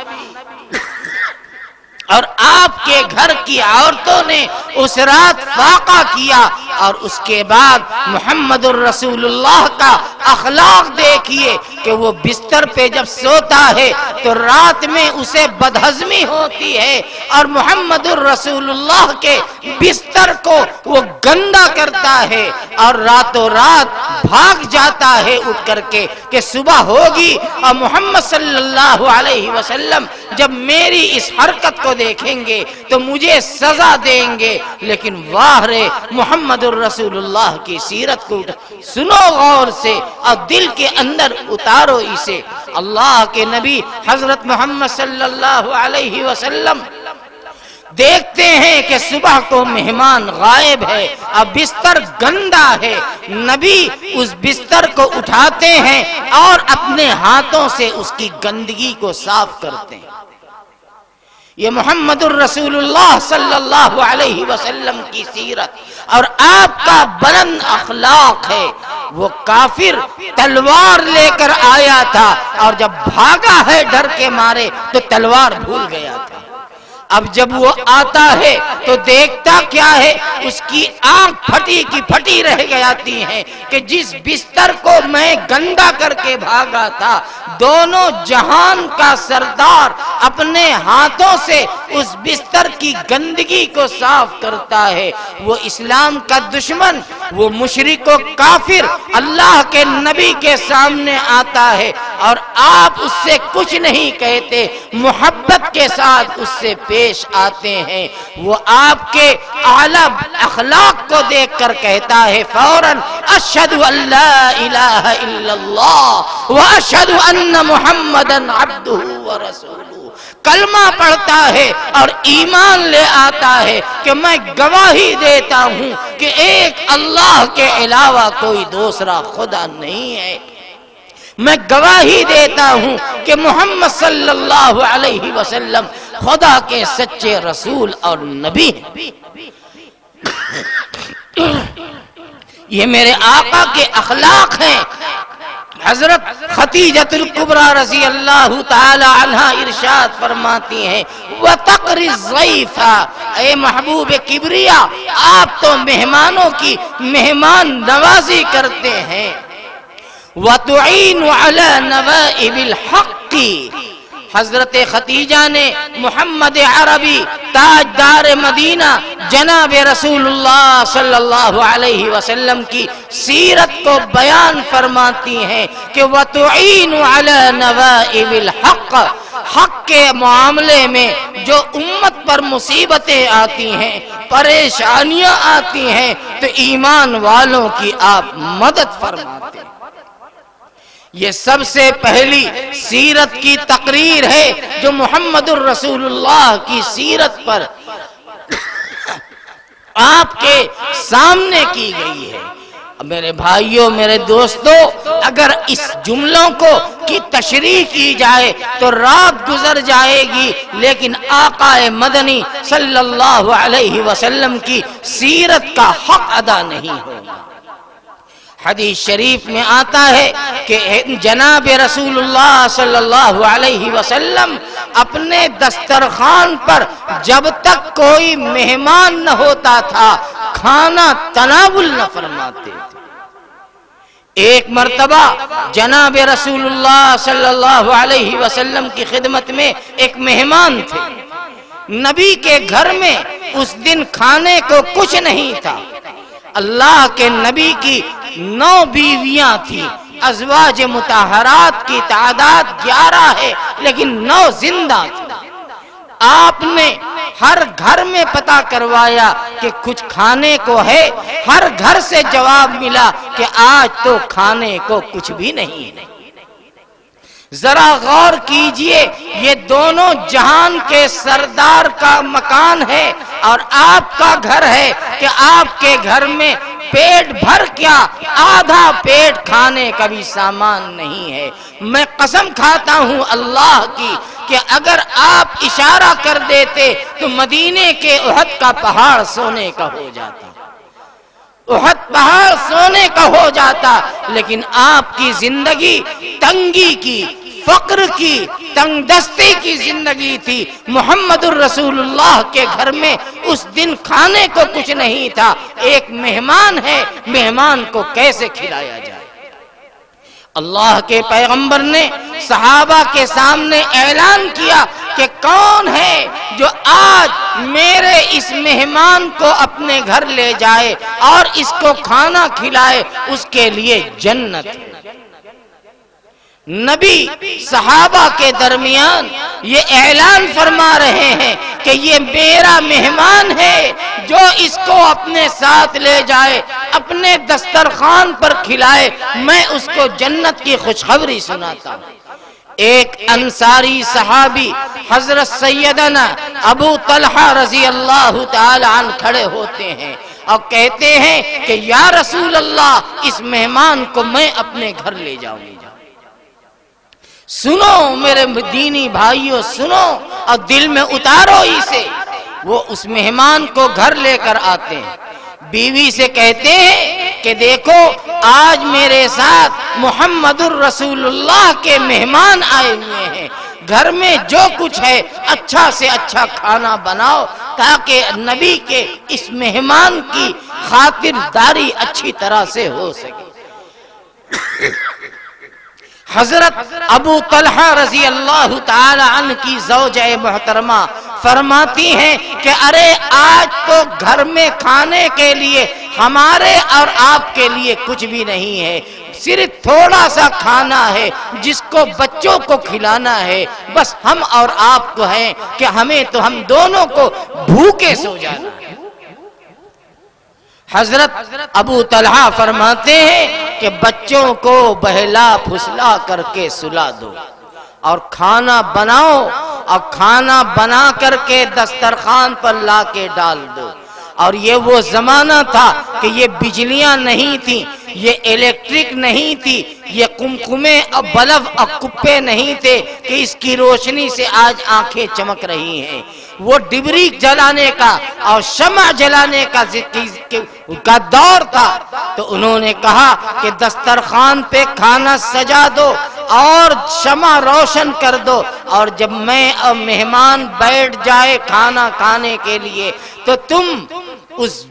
S2: اور آپ کے گھر کی عورتوں نے اس رات فاقہ کیا، اور اس کے بعد محمد الرسول اللہ کا اخلاق دیکھیے کہ وہ بستر پہ جب سوتا ہے تو رات میں اسے بدہضمی ہوتی ہے، اور محمد الرسول اللہ کے بستر کو وہ گندا کرتا ہے اور راتوں رات بھاگ جاتا ہے اٹھ کر کے کہ صبح ہوگی اور محمد صلی اللہ علیہ وسلم جب میری اس حرکت کو دیکھیں گے تو مجھے سزا دیں گے۔ لیکن واہ رے محمد الرسول اللہ کی سیرت کو سنو غور سے اور دل کے اندر اتارو اسے۔ اللہ کے نبی حضرت محمد صلی اللہ علیہ وسلم دیکھتے ہیں کہ صبح کو مہمان غائب ہے اور بستر گندا ہے، نبی اس بستر کو اٹھاتے ہیں اور اپنے ہاتھوں سے اس کی گندگی کو صاف کرتے ہیں۔ یہ محمد الرسول اللہ صلی اللہ علیہ وسلم کی سیرت اور آپ کا بلند اخلاق ہے۔ وہ کافر تلوار لے کر آیا تھا اور جب بھاگا ہے ڈر کے مارے تو تلوار بھول گیا تھا۔ اب جب وہ آتا ہے تو دیکھتا کیا ہے، اس کی آنکھ پھٹی کی پھٹی رہ جاتی ہے کہ جس بستر کو میں گندا کر کے بھاگا تھا، دونوں جہان کا سردار اپنے ہاتھوں سے اس بستر کی گندگی کو صاف کرتا ہے۔ وہ اسلام کا دشمن، وہ مشرک و کافر اللہ کے نبی کے سامنے آتا ہے اور آپ اس سے کچھ نہیں کہتے، محبت کے ساتھ اس سے پیش پیش آتے ہیں، وہ آپ کے اعلیٰ اخلاق کو دیکھ کر کہتا ہے فوراً اشہد ان لا الہ الا اللہ واشہد ان محمدًا عبدہ ورسولہ، کلمہ پڑھتا ہے اور ایمان لے آتا ہے کہ میں گواہی دیتا ہوں کہ ایک اللہ کے علاوہ کوئی دوسرا خدا نہیں ہے، میں گواہی دیتا ہوں کہ محمد صلی اللہ علیہ وسلم خدا کے سچے رسول اور نبی ہیں۔ یہ میرے آقا کے اخلاق ہیں۔ حضرت خدیجۃ الکبریٰ رضی اللہ تعالی عنہا ارشاد فرماتی ہیں وَتَقْرِ الضَّيْفَ، اے محبوب کبریا آپ تو مہمانوں کی مہمان نوازی کرتے ہیں، وَتُعِينُ عَلَى نَوَائِبِ الْحَقِّ، حضرت خدیجہ نے محمد عربی تاجدار مدینہ جناب رسول اللہ صلی اللہ علیہ وسلم کی سیرت کو بیان فرماتی ہیں کہ وَتُعِينُ عَلَى نَوَائِبِ الْحَقِّ، حق کے معاملے میں جو امت پر مصیبتیں آتی ہیں، پریشانیاں آتی ہیں، تو ایمان والوں کی آپ مدد فرماتے ہیں۔ یہ سب سے پہلی سیرت کی تقریر ہے جو محمد الرسول اللہ کی سیرت پر آپ کے سامنے کی گئی ہے۔ میرے بھائیوں، میرے دوستو، اگر اس جملوں کو کی تشریح کی جائے تو رات گزر جائے گی، لیکن آقا مدنی صلی اللہ علیہ وسلم کی سیرت کا حق ادا نہیں ہوگا۔ حدیث شریف میں آتا ہے کہ جناب رسول اللہ صلی اللہ علیہ وسلم اپنے دسترخوان پر جب تک کوئی مہمان نہ ہوتا تھا کھانا تناول نہ فرماتے تھے۔ ایک مرتبہ جناب رسول اللہ صلی اللہ علیہ وسلم کی خدمت میں ایک مہمان تھے، نبی کے گھر میں اس دن کھانے کو کچھ نہیں تھا۔ اللہ کے نبی کی 9 بیویاں تھیں، ازواج مطہرات کی تعداد 11 ہے لیکن 9 زندہ تھیں۔ آپ نے ہر گھر میں پتہ کروایا کہ کچھ کھانے کو ہے، ہر گھر سے جواب ملا کہ آج تو کھانے کو کچھ بھی نہیں ہے۔ ذرا غور کیجئے، یہ دونوں جہان کے سردار کا مکان ہے اور آپ کا گھر ہے کہ آپ کے گھر میں پیٹ بھر کیا آدھا پیٹ کھانے کا بھی سامان نہیں ہے۔ میں قسم کھاتا ہوں اللہ کی کہ اگر آپ اشارہ کر دیتے تو مدینے کے احد کا پہاڑ سونے کا ہو جاتا، احد پہاڑ سونے کا ہو جاتا، لیکن آپ کی زندگی تنگی کی، فقر کی، تنگ دستی کی زندگی تھی۔ محمد الرسول اللہ کے گھر میں اس دن کھانے کو کچھ نہیں تھا۔ ایک مہمان ہے، مہمان کو کیسے کھلایا جائے؟ اللہ کے پیغمبر نے صحابہ کے سامنے اعلان کیا کہ کون ہے جو آج میرے اس مہمان کو اپنے گھر لے جائے اور اس کو کھانا کھلائے، اس کے لیے جنت ہے۔ نبی صحابہ کے درمیان یہ اعلان فرما رہے ہیں کہ یہ میرا مہمان ہے، جو اس کو اپنے ساتھ لے جائے، اپنے دسترخوان پر کھلائے، میں اس کو جنت کی خوشخبری سناتا ہوں۔ ایک انصاری صحابی حضرت سیدنا ابو طلحہ رضی اللہ تعالی عنہ کھڑے ہوتے ہیں اور کہتے ہیں کہ یا رسول اللہ، اس مہمان کو میں اپنے گھر لے جاؤں گا۔ سنو میرے دینی بھائیوں، سنو اور دل میں اتارو اسے۔ وہ اس مہمان کو گھر لے کر آتے ہیں، بیوی سے کہتے ہیں کہ دیکھو آج میرے ساتھ محمد الرسول اللہ کے مہمان آئے ہوئے ہیں، گھر میں جو کچھ ہے اچھا سے اچھا کھانا بناؤ تاکہ نبی کے اس مہمان کی خاطرداری اچھی طرح سے ہو سکے۔ حضرت ابو طلحہ رضی اللہ تعالی عنہ کی زوجہ محترمہ فرماتی ہیں کہ ارے آج تو گھر میں کھانے کے لیے ہمارے اور آپ کے لیے کچھ بھی نہیں ہے، صرف تھوڑا سا کھانا ہے جس کو بچوں کو کھلانا ہے، بس ہم اور آپ کو ہیں کہ ہمیں تو ہم دونوں کو بھوکے سو جانا ہے۔ حضرت ابو طلحہ فرماتے ہیں کہ بچوں کو بہلا پھسلا کر کے سلا دو اور کھانا بناؤ، اور کھانا بنا کر کے دسترخوان پر لا کے ڈال دو۔ اور یہ وہ زمانہ تھا کہ یہ بجلیاں نہیں تھیں، یہ الیکٹرک نہیں تھی، یہ قمقمے اور بلب اور کپے نہیں تھے کہ اس کی روشنی سے آج آنکھیں چمک رہی ہیں۔ وہ ڈبری جلانے کا اور شمع جلانے کا دور تھا۔ تو انہوں نے کہا کہ دسترخوان پہ کھانا سجا دو اور شمع روشن کر دو، اور جب میں اور مہمان بیٹھ جائے کھانا کھانے کے لیے تو تم اس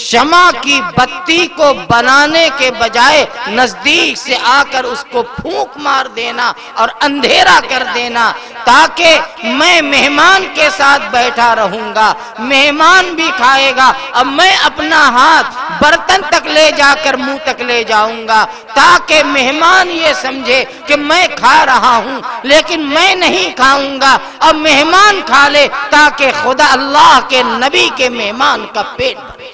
S2: شمع کی بتی کو بنانے کے بجائے نزدیک سے آ کر اس کو پھونک مار دینا اور اندھیرا کر دینا، تاکہ میں مہمان کے ساتھ بیٹھا رہوں گا، مہمان بھی کھائے گا، اب میں اپنا ہاتھ برتن تک لے جا کر منہ تک لے جاؤں گا تاکہ مہمان یہ سمجھے کہ میں کھا رہا ہوں لیکن میں نہیں کھاؤں گا، اب مہمان کھا لے تاکہ خدا اللہ کے نبی کے مہمان کا پیٹ بھرے۔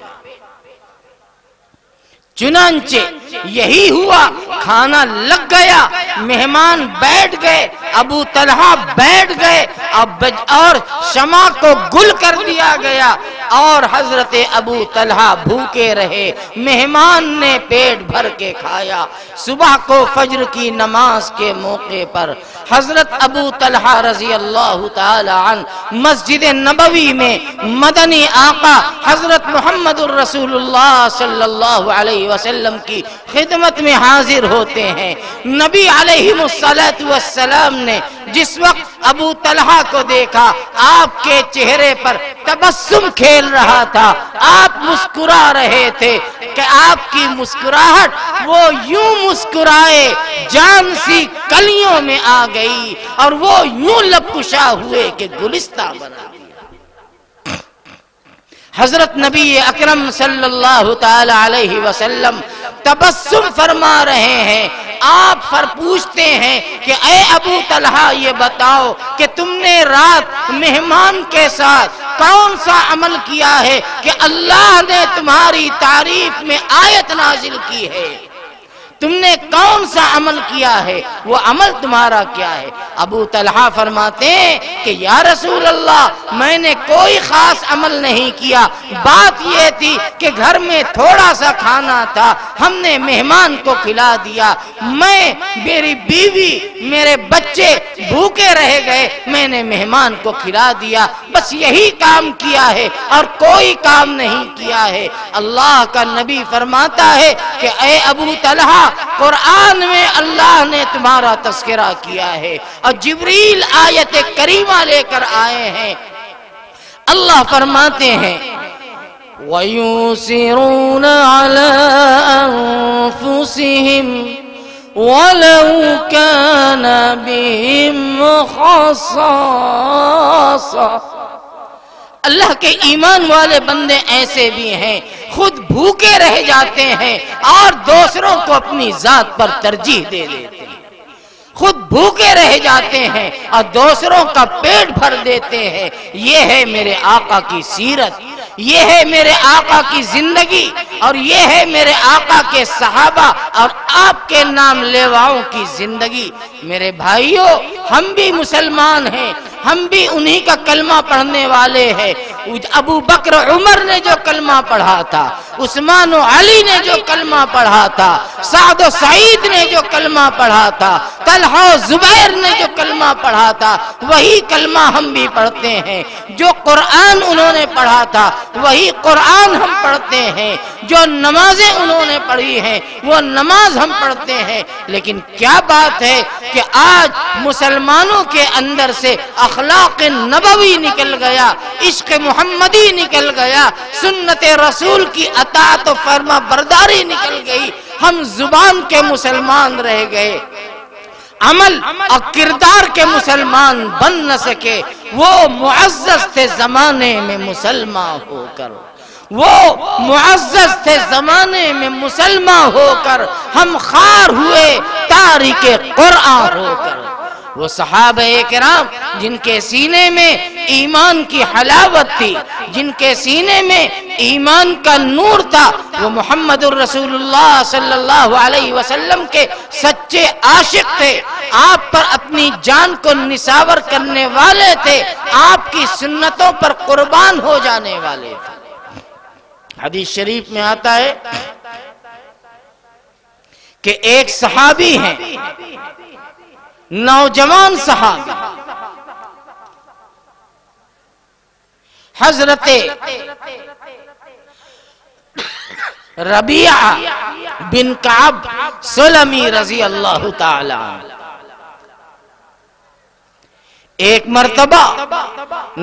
S2: چنانچہ یہی ہوا، کھانا لگ گیا، مہمان بیٹھ گئے، ابو طلحہ بیٹھ گئے، اور شمع کو گل کر دیا گیا، اور حضرت ابو طلحہ بھوکے رہے، مہمان نے پیٹ بھر کے کھایا۔ صبح کو فجر کی نماز کے موقع پر حضرت ابو طلحہ رضی اللہ تعالی عنہ مسجد نبوی میں مدنی آقا حضرت محمد الرسول اللہ صلی اللہ علیہ وسلم کی خدمت میں حاضر ہوتے ہیں۔ نبی علیہ السلام نے جس وقت ابو طلحہ کو دیکھا، آپ کے چہرے پر تبسم کھیل رہا تھا، آپ مسکرا رہے تھے کہ آپ کی مسکراہٹ وہ یوں مسکرائے جان سی کلیوں میں آ گئی، اور وہ یوں لب کشا ہوئے کہ گلستہ بنا گیا۔ حضرت نبی اکرم صلی اللہ تعالی علیہ وسلم تبسم فرما رہے ہیں، آپ پوچھتے ہیں کہ اے ابو طلحہ یہ بتاؤ کہ تم نے رات مہمان کے ساتھ کون سا عمل کیا ہے کہ اللہ نے تمہاری تعریف میں آیت نازل کی ہے؟ تم نے کون سا عمل کیا ہے؟ وہ عمل تمہارا کیا ہے؟ ابو طلحہ فرماتے ہیں کہ یا رسول اللہ میں نے کوئی خاص عمل نہیں کیا، بات یہ تھی کہ گھر میں تھوڑا سا کھانا تھا، ہم نے مہمان کو کھلا دیا، میں، میری بیوی، میرے بچے بھوکے رہ گئے، میں نے مہمان کو کھلا دیا، بس یہی کام کیا ہے اور کوئی کام نہیں کیا ہے۔ اللہ کا نبی فرماتا ہے کہ اے ابو طلحہ قرآن میں اللہ نے تمہارا تذکرہ کیا ہے، اور جبریل آیت کریمہ لے کر آئے ہیں۔ اللہ فرماتے ہیں وَيُؤْثِرُونَ عَلَىٰ أَنفُسِهِمْ وَلَوْ كَانَ بِهِمْ خَصَاصَةٌ۔ اللہ کے ایمان والے بندے ایسے بھی ہیں، خود بھوکے رہ جاتے ہیں اور دوسروں کو اپنی ذات پر ترجیح دے دیتے ہیں، خود بھوکے رہ جاتے ہیں اور دوسروں کا پیٹ بھر دیتے ہیں۔ یہ ہے میرے آقا کی سیرت، یہ ہے میرے آقا کی زندگی، اور یہ ہے میرے آقا کے صحابہ اور آپ کے نام لیواؤں کی زندگی۔ میرے بھائیوں، ہم بھی مسلمان ہیں، ہم بھی انہی کا کلمہ پڑھنے والے ہیں۔ ابو بکر عمر نے جو کلمہ پڑھا تھا، عثمان و علی نے جو کلمہ پڑھا تھا، سعد و سعید نے جو کلمہ پڑھا تھا، طلحہ و زبیر نے جو کلمہ پڑھا تھا، وہی کلمہ ہم بھی پڑھتے ہیں۔ جو قرآن انہوں نے پڑھا تھا وہی قرآن ہم پڑھتے ہیں، جو نمازیں انہوں نے پڑھی ہیں وہ نماز ہم پڑھتے ہیں۔ لیکن کیا بات ہے کہ آج مسلمانوں کے اندر سے اخلاق نبوی نکل گیا، عشق محمدی نکل گیا، سنت رسول کی اطاعت و فرما برداری نکل گئی، ہم زبان کے مسلمان رہ گئے، عمل اور کردار کے مسلمان بن نہ سکے۔ وہ معزز تھے زمانے میں مسلمان ہو کر، وہ معزز تھے زمانے میں مسلمان ہو کر، ہم خار ہوئے تارک قرآن ہو کر۔ وہ صحابہ کرام جن کے سینے میں ایمان کی حلاوت تھی، جن کے سینے میں ایمان کا نور تھا، وہ محمد الرسول اللہ صلی اللہ علیہ وسلم کے سچے عاشق تھے، آپ پر اپنی جان کو نثار کرنے والے تھے، آپ کی سنتوں پر قربان ہو جانے والے تھے۔ حدیث شریف میں آتا ہے کہ ایک صحابی ہیں، نوجوان صحابی، حضرت ربیعہ بن کعب سلمی رضی اللہ تعالی عنہ۔ ایک مرتبہ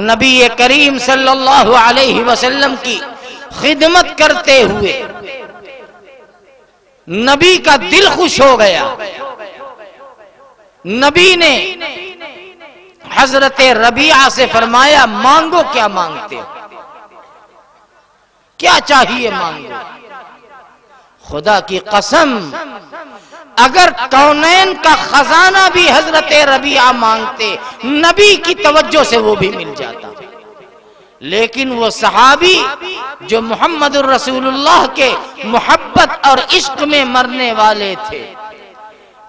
S2: نبی کریم صلی اللہ علیہ وسلم کی خدمت کرتے ہوئے نبی کا دل خوش ہو گیا۔ نبی نے حضرت ربیعہ سے فرمایا مانگو، کیا مانگتے ہو، کیا چاہیے مانگو۔ خدا کی قسم اگر کونین کا خزانہ بھی حضرت ربیعہ مانگتے، نبی کی توجہ سے وہ بھی مل جاتا، لیکن وہ صحابی جو محمد الرسول اللہ کے محبت اور عشق میں مرنے والے تھے،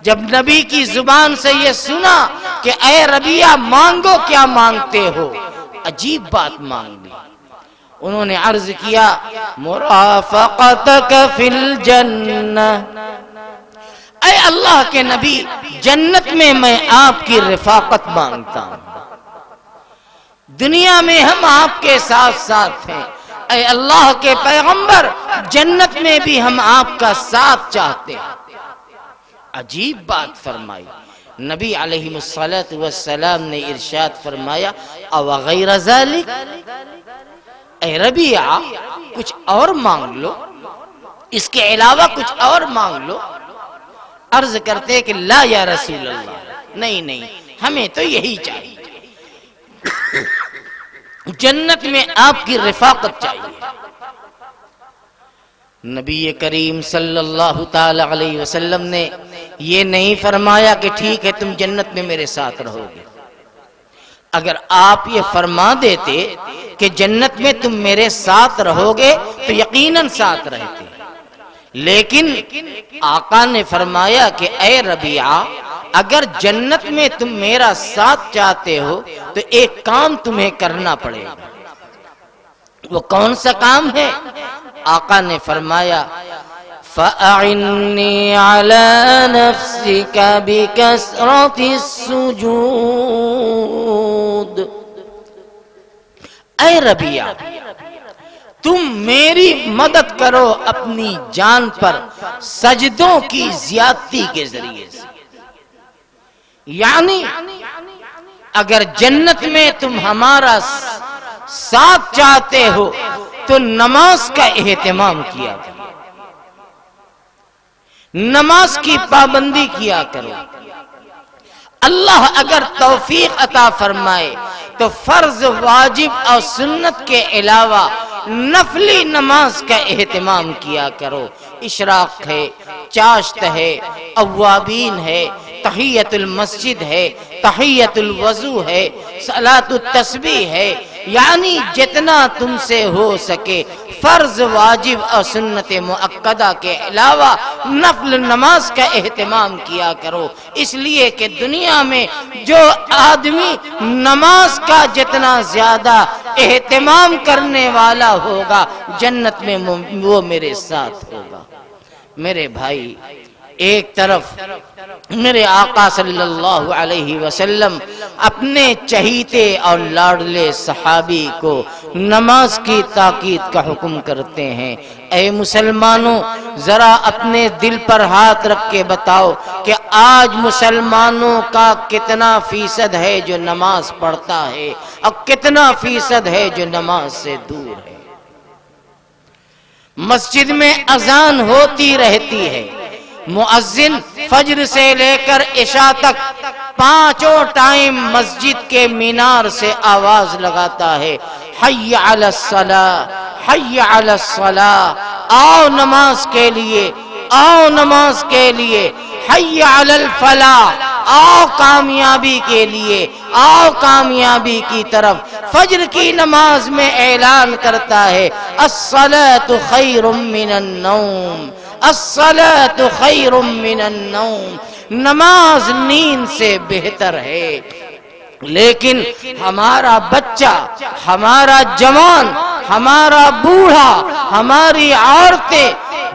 S2: جب نبی کی زبان سے یہ سنا کہ اے ربیعہ مانگو، کیا مانگتے ہو، عجیب بات مانگی۔ انہوں نے عرض کیا مرافقتک فی الجنہ، اے اللہ کے نبی جنت میں میں آپ کی رفاقت مانگتا ہوں، دنیا میں ہم آپ کے ساتھ ساتھ ہیں، اے اللہ کے پیغمبر جنت میں بھی ہم آپ کا ساتھ چاہتے ہیں۔ عجیب بات فرمائی۔ نبی علیہ السلام نے ارشاد فرمایا او غیر ذالک، اے ربیعہ کچھ اور مانگ لو، اس کے علاوہ کچھ اور مانگ لو۔ عرض کرتے کہ لا یا رسول اللہ، نہیں ہمیں تو یہی چاہیے، جنت میں آپ کی رفاقت چاہیے۔ نبی کریم صلی اللہ تعالی علیہ وسلم نے یہ نہیں فرمایا کہ ٹھیک ہے تم جنت میں میرے ساتھ رہو گے۔ اگر آپ یہ فرما دیتے کہ جنت میں تم میرے ساتھ رہو گے تو یقیناً ساتھ رہتے، لیکن آقا نے فرمایا کہ اے ربیعہ اگر جنت میں تم میرا ساتھ چاہتے ہو تو ایک کام تمہیں کرنا پڑے گا۔ وہ کون سا کام ہے؟ آقا نے فرمایا فَأَعِنِّي عَلَى نَفْسِكَ بِكَثْرَةِ السُّجُودِ، اے ربیعہ تم میری مدد کرو اپنی جان پر سجدوں کی زیادتی کے ذریعے سے، یعنی اگر جنت میں تم ہمارا ساتھ چاہتے ہو تو نماز کا اہتمام کیا کرو، نماز کی پابندی کیا کرو۔ اللہ اگر توفیق عطا فرمائے تو فرض، واجب اور سنت کے علاوہ نفلی نماز کا اہتمام کیا کرو۔ اشراق ہے، چاشت ہے، اوابین ہے، تحیت المسجد ہے، تحیت الوضو ہے، صلاۃ التسبیح ہے، یعنی جتنا تم سے ہو سکے فرض، واجب اور سنت مؤکدہ کے علاوہ نفل نماز کا اہتمام کیا کرو، اس لیے کہ دنیا میں جو آدمی نماز کا جتنا زیادہ اہتمام کرنے والا ہوگا جنت میں وہ میرے ساتھ ہوگا۔ میرے بھائی، ایک طرف میرے آقا صلی اللہ علیہ وسلم اپنے چہیتے اور لاڈلے صحابی کو نماز کی تاکید کا حکم کرتے ہیں۔ اے مسلمانوں ذرا اپنے دل پر ہاتھ رکھ کے بتاؤ کہ آج مسلمانوں کا کتنا فیصد ہے جو نماز پڑھتا ہے اور کتنا فیصد ہے جو نماز سے دور ہے۔ مسجد میں اذان ہوتی رہتی ہے، مؤذن فجر سے لے کر عشاء تک پانچوں ٹائم مسجد کے مینار سے آواز لگاتا ہے، حی علی الصلاۃ، حی علی الصلاۃ، آؤ نماز کے لیے، آؤ نماز کے لیے، حی علی الفلاح، آؤ کامیابی کے لیے، آؤ کامیابی کی طرف۔ فجر کی نماز میں اعلان کرتا ہے الصلاۃ خیر من النوم، الصلاۃ خیر من النوم، نماز نیند سے بہتر ہے۔ لیکن ہمارا بچہ، ہمارا جوان، ہمارا بوڑھا، ہماری عورتیں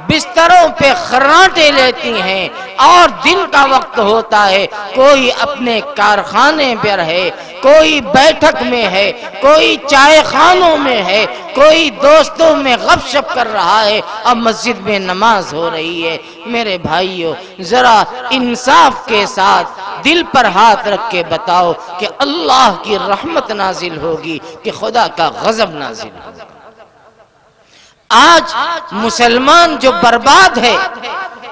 S2: بستروں پہ خراٹے لیتی ہیں، اور دن کا وقت ہوتا ہے، کوئی اپنے کارخانے پر ہے، کوئی بیٹھک میں ہے، کوئی چائے خانوں میں ہے، کوئی دوستوں میں غپ شپ کر رہا ہے، اب مسجد میں نماز ہو رہی ہے۔ میرے بھائیوں، ذرا انصاف کے ساتھ دل پر ہاتھ رکھ کے بتاؤ کہ اللہ کی رحمت نازل ہوگی کہ خدا کا غضب نازل ہوگا؟ آج مسلمان جو برباد ہے،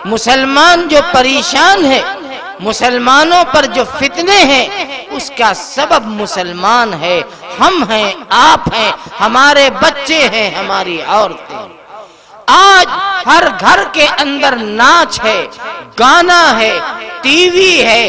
S2: مسلمان جو پریشان ہے، مسلمانوں پر جو فتنے ہیں، اس کا سبب مسلمان ہے، ہم ہیں، آپ ہیں، ہمارے بچے ہیں، ہماری عورتیں۔ آج ہر گھر کے اندر ناچ ہے، گانا ہے، ٹی وی ہے،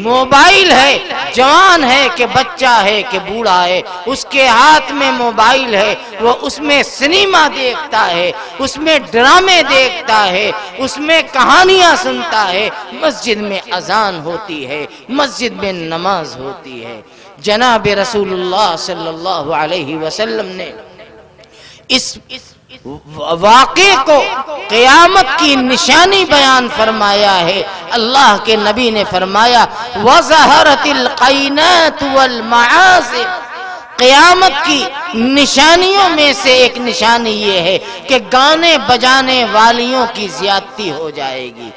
S2: موبائل ہے، جوان ہے کہ بچہ ہے کہ بوڑھا ہے، اس کے ہاتھ میں موبائل ہے، وہ اس میں سنیما دیکھتا ہے، اس میں ڈرامے دیکھتا ہے، اس میں کہانیاں سنتا ہے۔ مسجد میں اذان ہوتی ہے، مسجد میں نماز ہوتی ہے۔ جناب رسول اللہ صلی اللہ علیہ وسلم نے اس واقعے کو قیامت کی نشانی بیان فرمایا ہے۔ اللہ کے نبی نے فرمایا وَظَهَرَتِ الْقَيْنَاتُ وَالْمَعَازِفُ، قیامت کی نشانیوں میں سے ایک نشانی یہ ہے کہ گانے بجانے والیوں کی زیادتی ہو جائے گی۔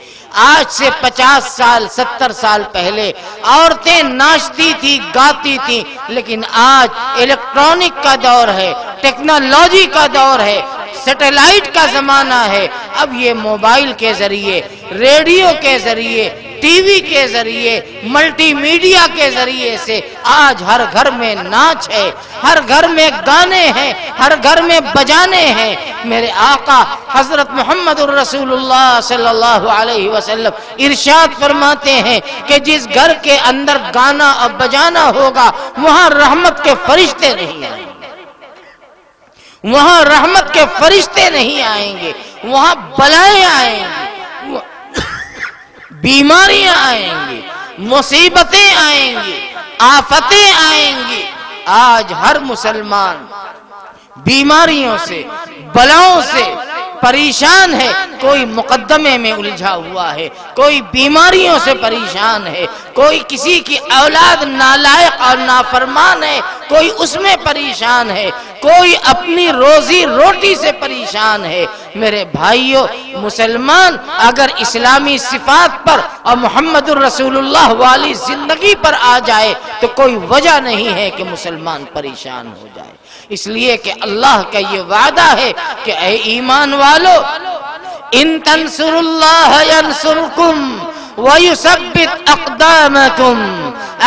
S2: آج سے 50 سال 70 سال پہلے عورتیں ناچتی تھی، گاتی تھی، لیکن آج الیکٹرانک کا دور ہے، ٹیکنالوجی کا دور ہے، سیٹلائٹ کا زمانہ ہے۔ اب یہ موبائل کے ذریعے، ریڈیو کے ذریعے، ٹی وی کے ذریعے، ملٹی میڈیا کے ذریعے سے آج ہر گھر میں ناچ ہے، ہر گھر میں گانے ہیں، ہر گھر میں بجانے ہیں۔ میرے آقا حضرت محمد الرسول اللہ صلی اللہ علیہ وسلم ارشاد فرماتے ہیں کہ جس گھر کے اندر گانا اور بجانا ہوگا وہاں رحمت کے فرشتے نہیں آئیں گے، وہاں رحمت کے فرشتے نہیں آئیں گے، وہاں بلائیں آئیں گی، بیماریاں آئیں گی، مصیبتیں آئیں گی، آفتیں آئیں گی۔ آج ہر مسلمان بیماریوں سے، بلاؤں سے پریشان ہے، کوئی مقدمے میں الجھا ہوا ہے، کوئی بیماریوں سے پریشان ہے، کوئی کسی کی اولاد نالائق اور نافرمان ہے، کوئی اس میں پریشان ہے، کوئی اپنی روزی روٹی سے پریشان ہے۔ میرے بھائیوں، مسلمان اگر اسلامی صفات پر اور محمد الرسول اللہ والی زندگی پر آ جائے تو کوئی وجہ نہیں ہے کہ مسلمان پریشان ہو جائے، اس لیے کہ اللہ کا یہ وعدہ ہے کہ اے ایمان والو، ان تنصروا اللہ ینصرکم وَيُثَبِّتْ أَقْدَامَكُمْ،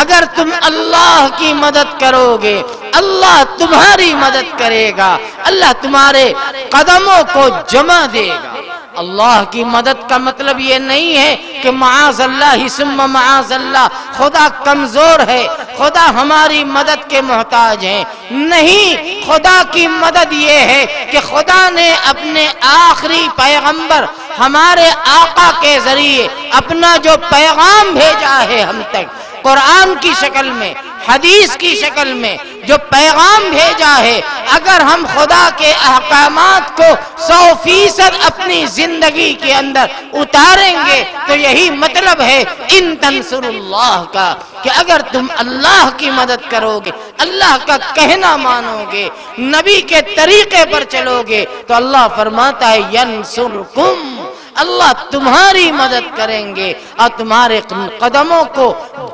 S2: اگر تم اللہ کی مدد کرو گے اللہ تمہاری مدد کرے گا، اللہ تمہارے قدموں کو جمع دے گا۔ اللہ کی مدد کا مطلب یہ نہیں ہے کہ معاذ اللہ ثم معاذ اللہ خدا کمزور ہے، خدا ہماری مدد کے محتاج ہیں، نہیں، خدا کی مدد یہ ہے کہ خدا نے اپنے آخری پیغمبر ہمارے آقا کے ذریعے اپنا جو پیغام بھیجا ہے ہم تک، قرآن کی شکل میں، حدیث کی شکل میں جو پیغام بھیجا ہے، اگر ہم خدا کے احکامات کو 100% اپنی زندگی کے اندر اتاریں گے تو یہی مطلب ہے ان تنصر اللہ کا، کہ اگر تم اللہ کی مدد کرو گے، اللہ کا کہنا مانو گے، نبی کے طریقے پر چلو گے تو اللہ فرماتا ہے ینصرکم، اللہ تمہاری مدد کریں گے اور تمہارے قدموں کو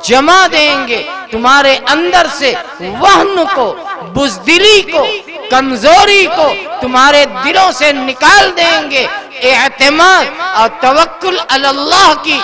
S2: جمع دیں گے، تمہارے اندر سے وہن کو، بزدلی کو، کمزوری کو تمہارے دلوں سے نکال دیں گے، اعتماد اور توکل علی اللہ کی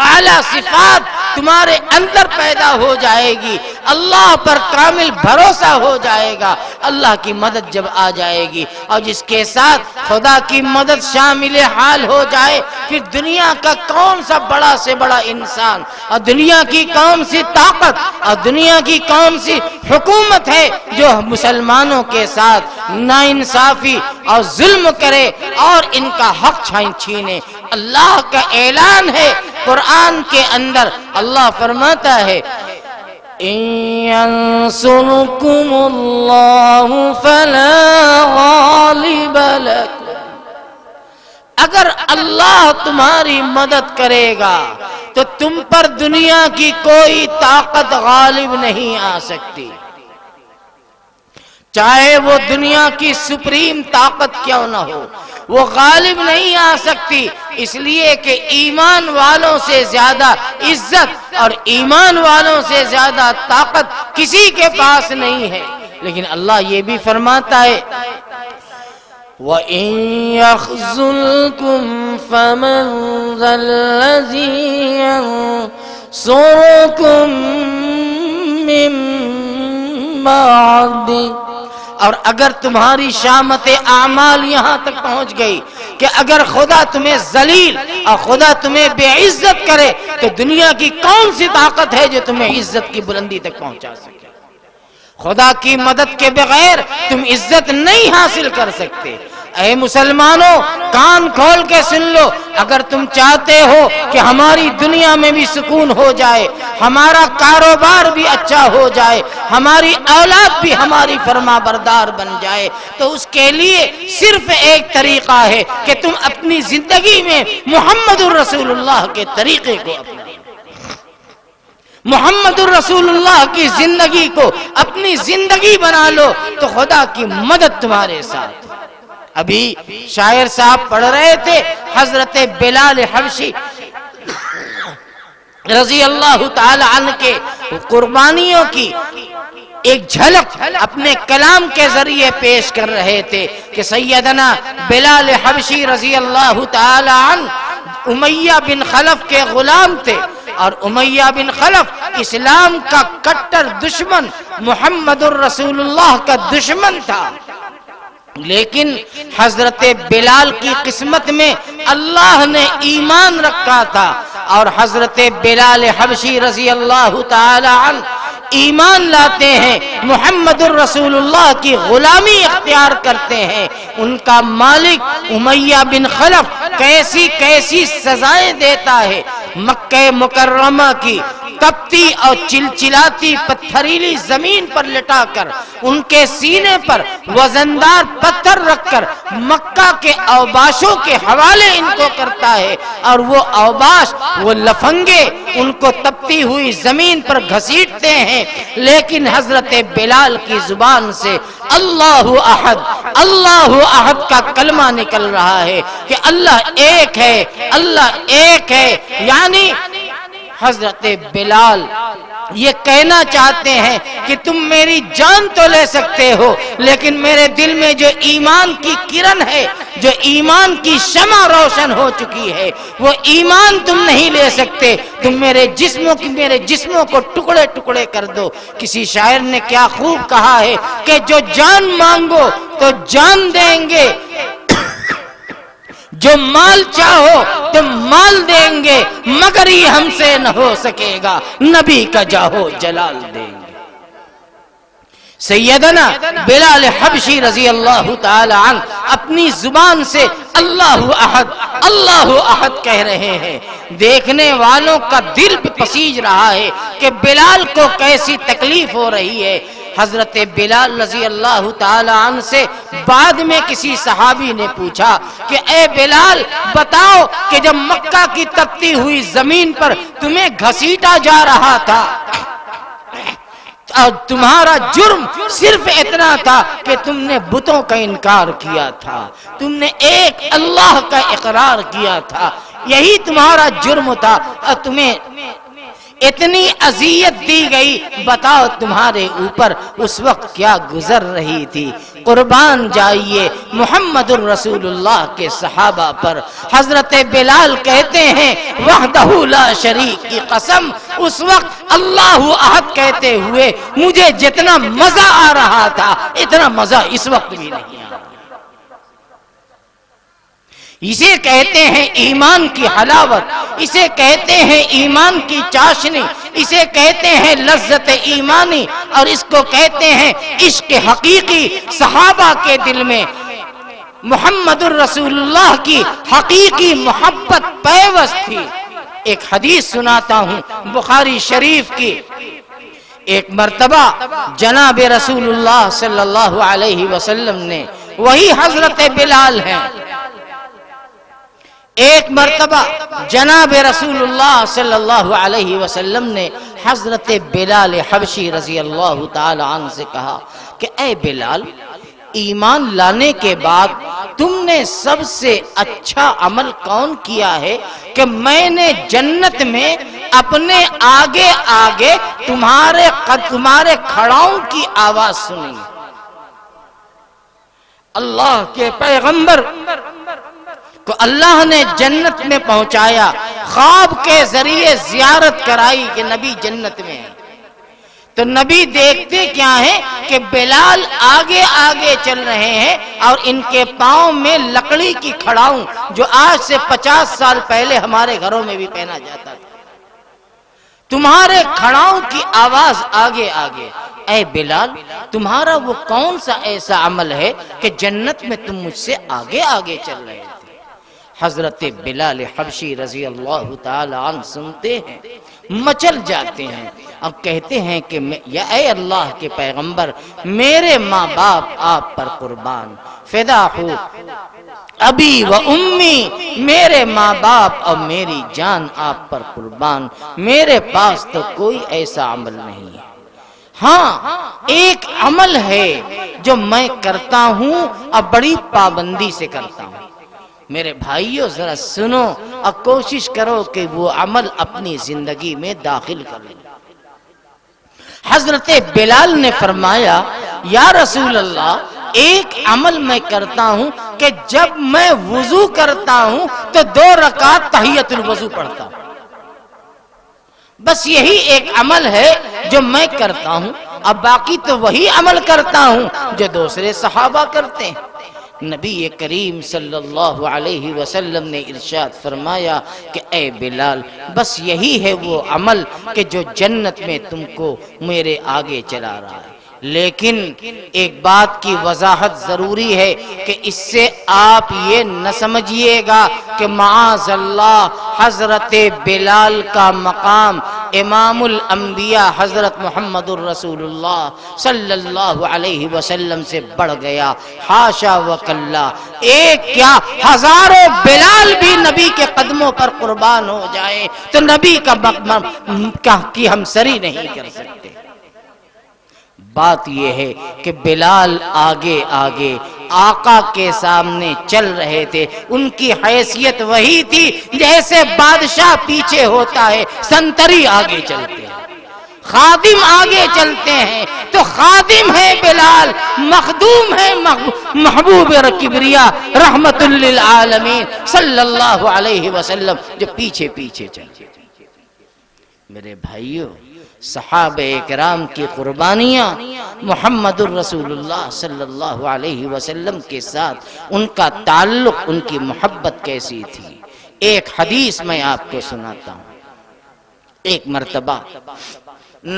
S2: اعلیٰ صفات تمہارے اندر پیدا ہو جائے گی، اللہ پر کامل بھروسہ ہو جائے گا، اللہ کی مدد جب آ جائے گی اور جس کے ساتھ خدا کی مدد شامل حال ہو جائے، پھر دنیا کا کون سا بڑا سے بڑا انسان اور دنیا کی کون سی طاقت اور دنیا کی کون سی حکومت ہے جو مسلمانوں کے ساتھ ناانصافی اور ظلم کرے اور ان کا حق چھینے۔ اللہ کا اعلان ہے قرآن کے اندر، اللہ فرماتا ہے إِن يَنصُرْكُمُ اللَّهُ فَلَا غَالِبَ لَكُمْ، اگر اللہ تمہاری مدد کرے گا تو تم پر دنیا کی کوئی طاقت غالب نہیں آ سکتی، چاہے وہ دنیا کی سپریم طاقت کیوں نہ ہو، وہ غالب نہیں آ سکتی، اس لیے کہ ایمان والوں سے زیادہ عزت اور ایمان والوں سے زیادہ طاقت کسی کے پاس نہیں ہے۔ لیکن اللہ یہ بھی فرماتا ہے وَإِن يَخْذُلْكُمْ فَمَنْ ذَا الَّذِي يَنصُرُكُمْ مِنْ بَعْدِهِ، اور اگر تمہاری شامت اعمال یہاں تک پہنچ گئی کہ اگر خدا تمہیں ذلیل اور خدا تمہیں بے عزت کرے تو دنیا کی کون سی طاقت ہے جو تمہیں عزت کی بلندی تک پہنچا سکے؟ خدا کی مدد کے بغیر تم عزت نہیں حاصل کر سکتے۔ اے مسلمانوں، کان کھول کے سن لو، اگر تم چاہتے ہو کہ ہماری دنیا میں بھی سکون ہو جائے، ہمارا کاروبار بھی اچھا ہو جائے، ہماری اولاد بھی ہماری فرما بردار بن جائے، تو اس کے لیے صرف ایک طریقہ ہے کہ تم اپنی زندگی میں محمد الرسول اللہ کے طریقے کو اپنائیں، محمد الرسول اللہ کی زندگی کو اپنی زندگی بنا لو تو خدا کی مدد تمہارے ساتھ۔ ابھی شاعر صاحب پڑھ رہے تھے حضرت بلال حبشی رضی اللہ تعالی عنہ کے قربانیوں کی ایک جھلک اپنے کلام کے ذریعے پیش کر رہے تھے کہ سیدنا بلال حبشی رضی اللہ تعالی عنہ امیہ بن خلف کے غلام تھے، اور امیہ بن خلف اسلام کا کٹر دشمن، محمد الرسول اللہ کا دشمن تھا، لیکن حضرت بلال کی قسمت میں اللہ نے ایمان رکھا تھا، اور حضرت بلال حبشی رضی اللہ تعالی عنہ ایمان لاتے ہیں، محمد الرسول اللہ کی غلامی اختیار کرتے ہیں۔ ان کا مالک امیہ بن خلف کیسی کیسی سزائیں دیتا ہے، مکہ مکرمہ کی تپتی اور چلچلاتی پتھریلی زمین پر لٹا کر ان کے سینے پر وزندار پتھر رکھ کر مکہ کے اوباشوں کے حوالے ان کو کرتا ہے، اور وہ اوباش، وہ لفنگے ان کو تپتی ہوئی زمین پر گھسیٹتے ہیں، لیکن حضرت بلال کی زبان سے اللہ احد، اللہ احد کا کلمہ نکل رہا ہے کہ اللہ ایک ہے، اللہ ایک ہے، یعنی حضرت بلال یہ کہنا چاہتے ہیں کہ تم میری جان تو لے سکتے ہو، لیکن میرے دل میں جو ایمان کی کرن ہے، جو ایمان کی شمع روشن ہو چکی ہے، وہ ایمان تم نہیں لے سکتے، تم میرے جسموں کو ٹکڑے ٹکڑے کر دو۔ کسی شاعر نے کیا خوب کہا ہے کہ جو جان مانگو تو جان دیں گے، جو مال چاہو تم مال دیں گے، مگر یہ ہم سے نہ ہو سکے گا، نبی کا جاہو جلال دیں گے۔ سیدنا بلال حبشی رضی اللہ تعالی عنہ اپنی زبان سے اللہ احد، اللہ احد کہہ رہے ہیں، دیکھنے والوں کا دل بھی پسیج رہا ہے کہ بلال کو کیسی تکلیف ہو رہی ہے۔ حضرت بلال رضی اللہ تعالی عنہ سے بعد میں کسی صحابی نے پوچھا کہ اے بلال بتاؤ کہ جب مکہ کی تپتی ہوئی زمین پر تمہیں گھسیٹا جا رہا تھا اور تمہارا جرم صرف اتنا تھا کہ تم نے بتوں کا انکار کیا تھا، تم نے ایک اللہ کا اقرار کیا تھا، یہی تمہارا جرم تھا، اور تمہیں اتنی اذیت دی گئی، بتاؤ تمہارے اوپر اس وقت کیا گزر رہی تھی؟ قربان جائیے محمد الرسول اللہ کے صحابہ پر۔ حضرت بلال کہتے ہیں وحدہ لا شریک کی قسم، اس وقت اللہ احد کہتے ہوئے مجھے جتنا مزہ آ رہا تھا اتنا مزہ اس وقت بھی نہیں آ رہا۔ اسے کہتے ہیں ایمان کی حلاوت، اسے کہتے ہیں ایمان کی چاشنی، اسے کہتے ہیں لذت ایمانی، اور اس کو کہتے ہیں عشق حقیقی۔ صحابہ کے دل میں محمد الرسول اللہ کی حقیقی محبت پیوست تھی۔ ایک حدیث سناتا ہوں بخاری شریف کی۔ ایک مرتبہ جناب رسول اللہ صلی اللہ علیہ وسلم نے، وہی حضرت بلال ہیں، ایک مرتبہ جناب رسول اللہ صلی اللہ علیہ وسلم نے حضرت بلال حبشی رضی اللہ تعالی عنہ سے کہا کہ اے بلال، ایمان لانے کے بعد تم نے سب سے اچھا عمل کون کیا ہے کہ میں نے جنت میں اپنے آگے آگے تمہارے کھڑاؤں کی آواز سنی۔ اللہ کے پیغمبر کو اللہ نے جنت میں پہنچایا، خواب کے ذریعے زیارت کرائی کہ نبی جنت میں ہے، تو نبی دیکھتے کیا ہے کہ بلال آگے آگے چل رہے ہیں اور ان کے پاؤں میں لکڑی کی کھڑاؤں جو آج سے 50 سال پہلے ہمارے گھروں میں بھی پہنا جاتا تھا، تمہارے کھڑاؤں کی آواز آگے آگے۔ اے بلال، تمہارا وہ کون سا ایسا عمل ہے کہ جنت میں تم مجھ سے آگے آگے چل رہے تھے؟ حضرت بلال حبشی رضی اللہ تعالی عنہ سنتے ہیں، مچل جاتے ہیں اور کہتے ہیں کہ یا اے اللہ کے پیغمبر، میرے ماں باپ آپ پر قربان، فدا ہو ابی و امی، میرے ماں باپ اور میری جان آپ پر قربان، میرے پاس تو کوئی ایسا عمل نہیں ہے۔ ہاں، ایک عمل ہے جو میں کرتا ہوں اور بڑی پابندی سے کرتا ہوں۔ میرے بھائیوں ذرا سنو اور کوشش کرو کہ وہ عمل اپنی زندگی میں داخل کر لیں۔ حضرت بلال نے فرمایا یا رسول اللہ، ایک عمل میں کرتا ہوں کہ جب میں وضو کرتا ہوں تو 2 رکعت تحیۃ الوضو پڑھتا ہوں، بس یہی ایک عمل ہے جو میں کرتا ہوں، اب باقی تو وہی عمل کرتا ہوں جو دوسرے صحابہ کرتے ہیں۔ نبی کریم صلی اللہ علیہ وسلم نے ارشاد فرمایا کہ اے بلال، بس یہی ہے وہ عمل کہ جو جنت میں تم کو میرے آگے چلا رہا ہے، لیکن ایک بات کی وضاحت ضروری ہے کہ اس سے آپ یہ نہ سمجھیے گا کہ معاذ اللہ حضرت بلال کا مقام امام الانبیاء حضرت محمد الرسول اللہ صلی اللہ علیہ وسلم سے بڑھ گیا، حاشا وکلا۔ ایک کیا ہزاروں بلال بھی نبی کے قدموں پر قربان ہو جائے تو نبی کا مقام کی ہم سری نہیں کر سکتے۔ بات یہ ہے کہ بلال آگے آگے آقا کے سامنے چل رہے تھے، ان کی حیثیت وہی تھی جیسے بادشاہ پیچھے ہوتا ہے، سنتری آگے چلتے ہیں، خادم آگے چلتے ہیں، تو خادم ہے بلال، مخدوم ہے محبوب کبریا رحمت للعالمین صلی اللہ علیہ وسلم جو پیچھے پیچھے چلتے۔ میرے بھائیوں، صحابہ اکرام کی قربانیاں، محمد الرسول اللہ صلی اللہ علیہ وسلم کے ساتھ ان کا تعلق، ان کی محبت کیسی تھی۔ ایک حدیث میں آپ کو سناتا ہوں۔ ایک مرتبہ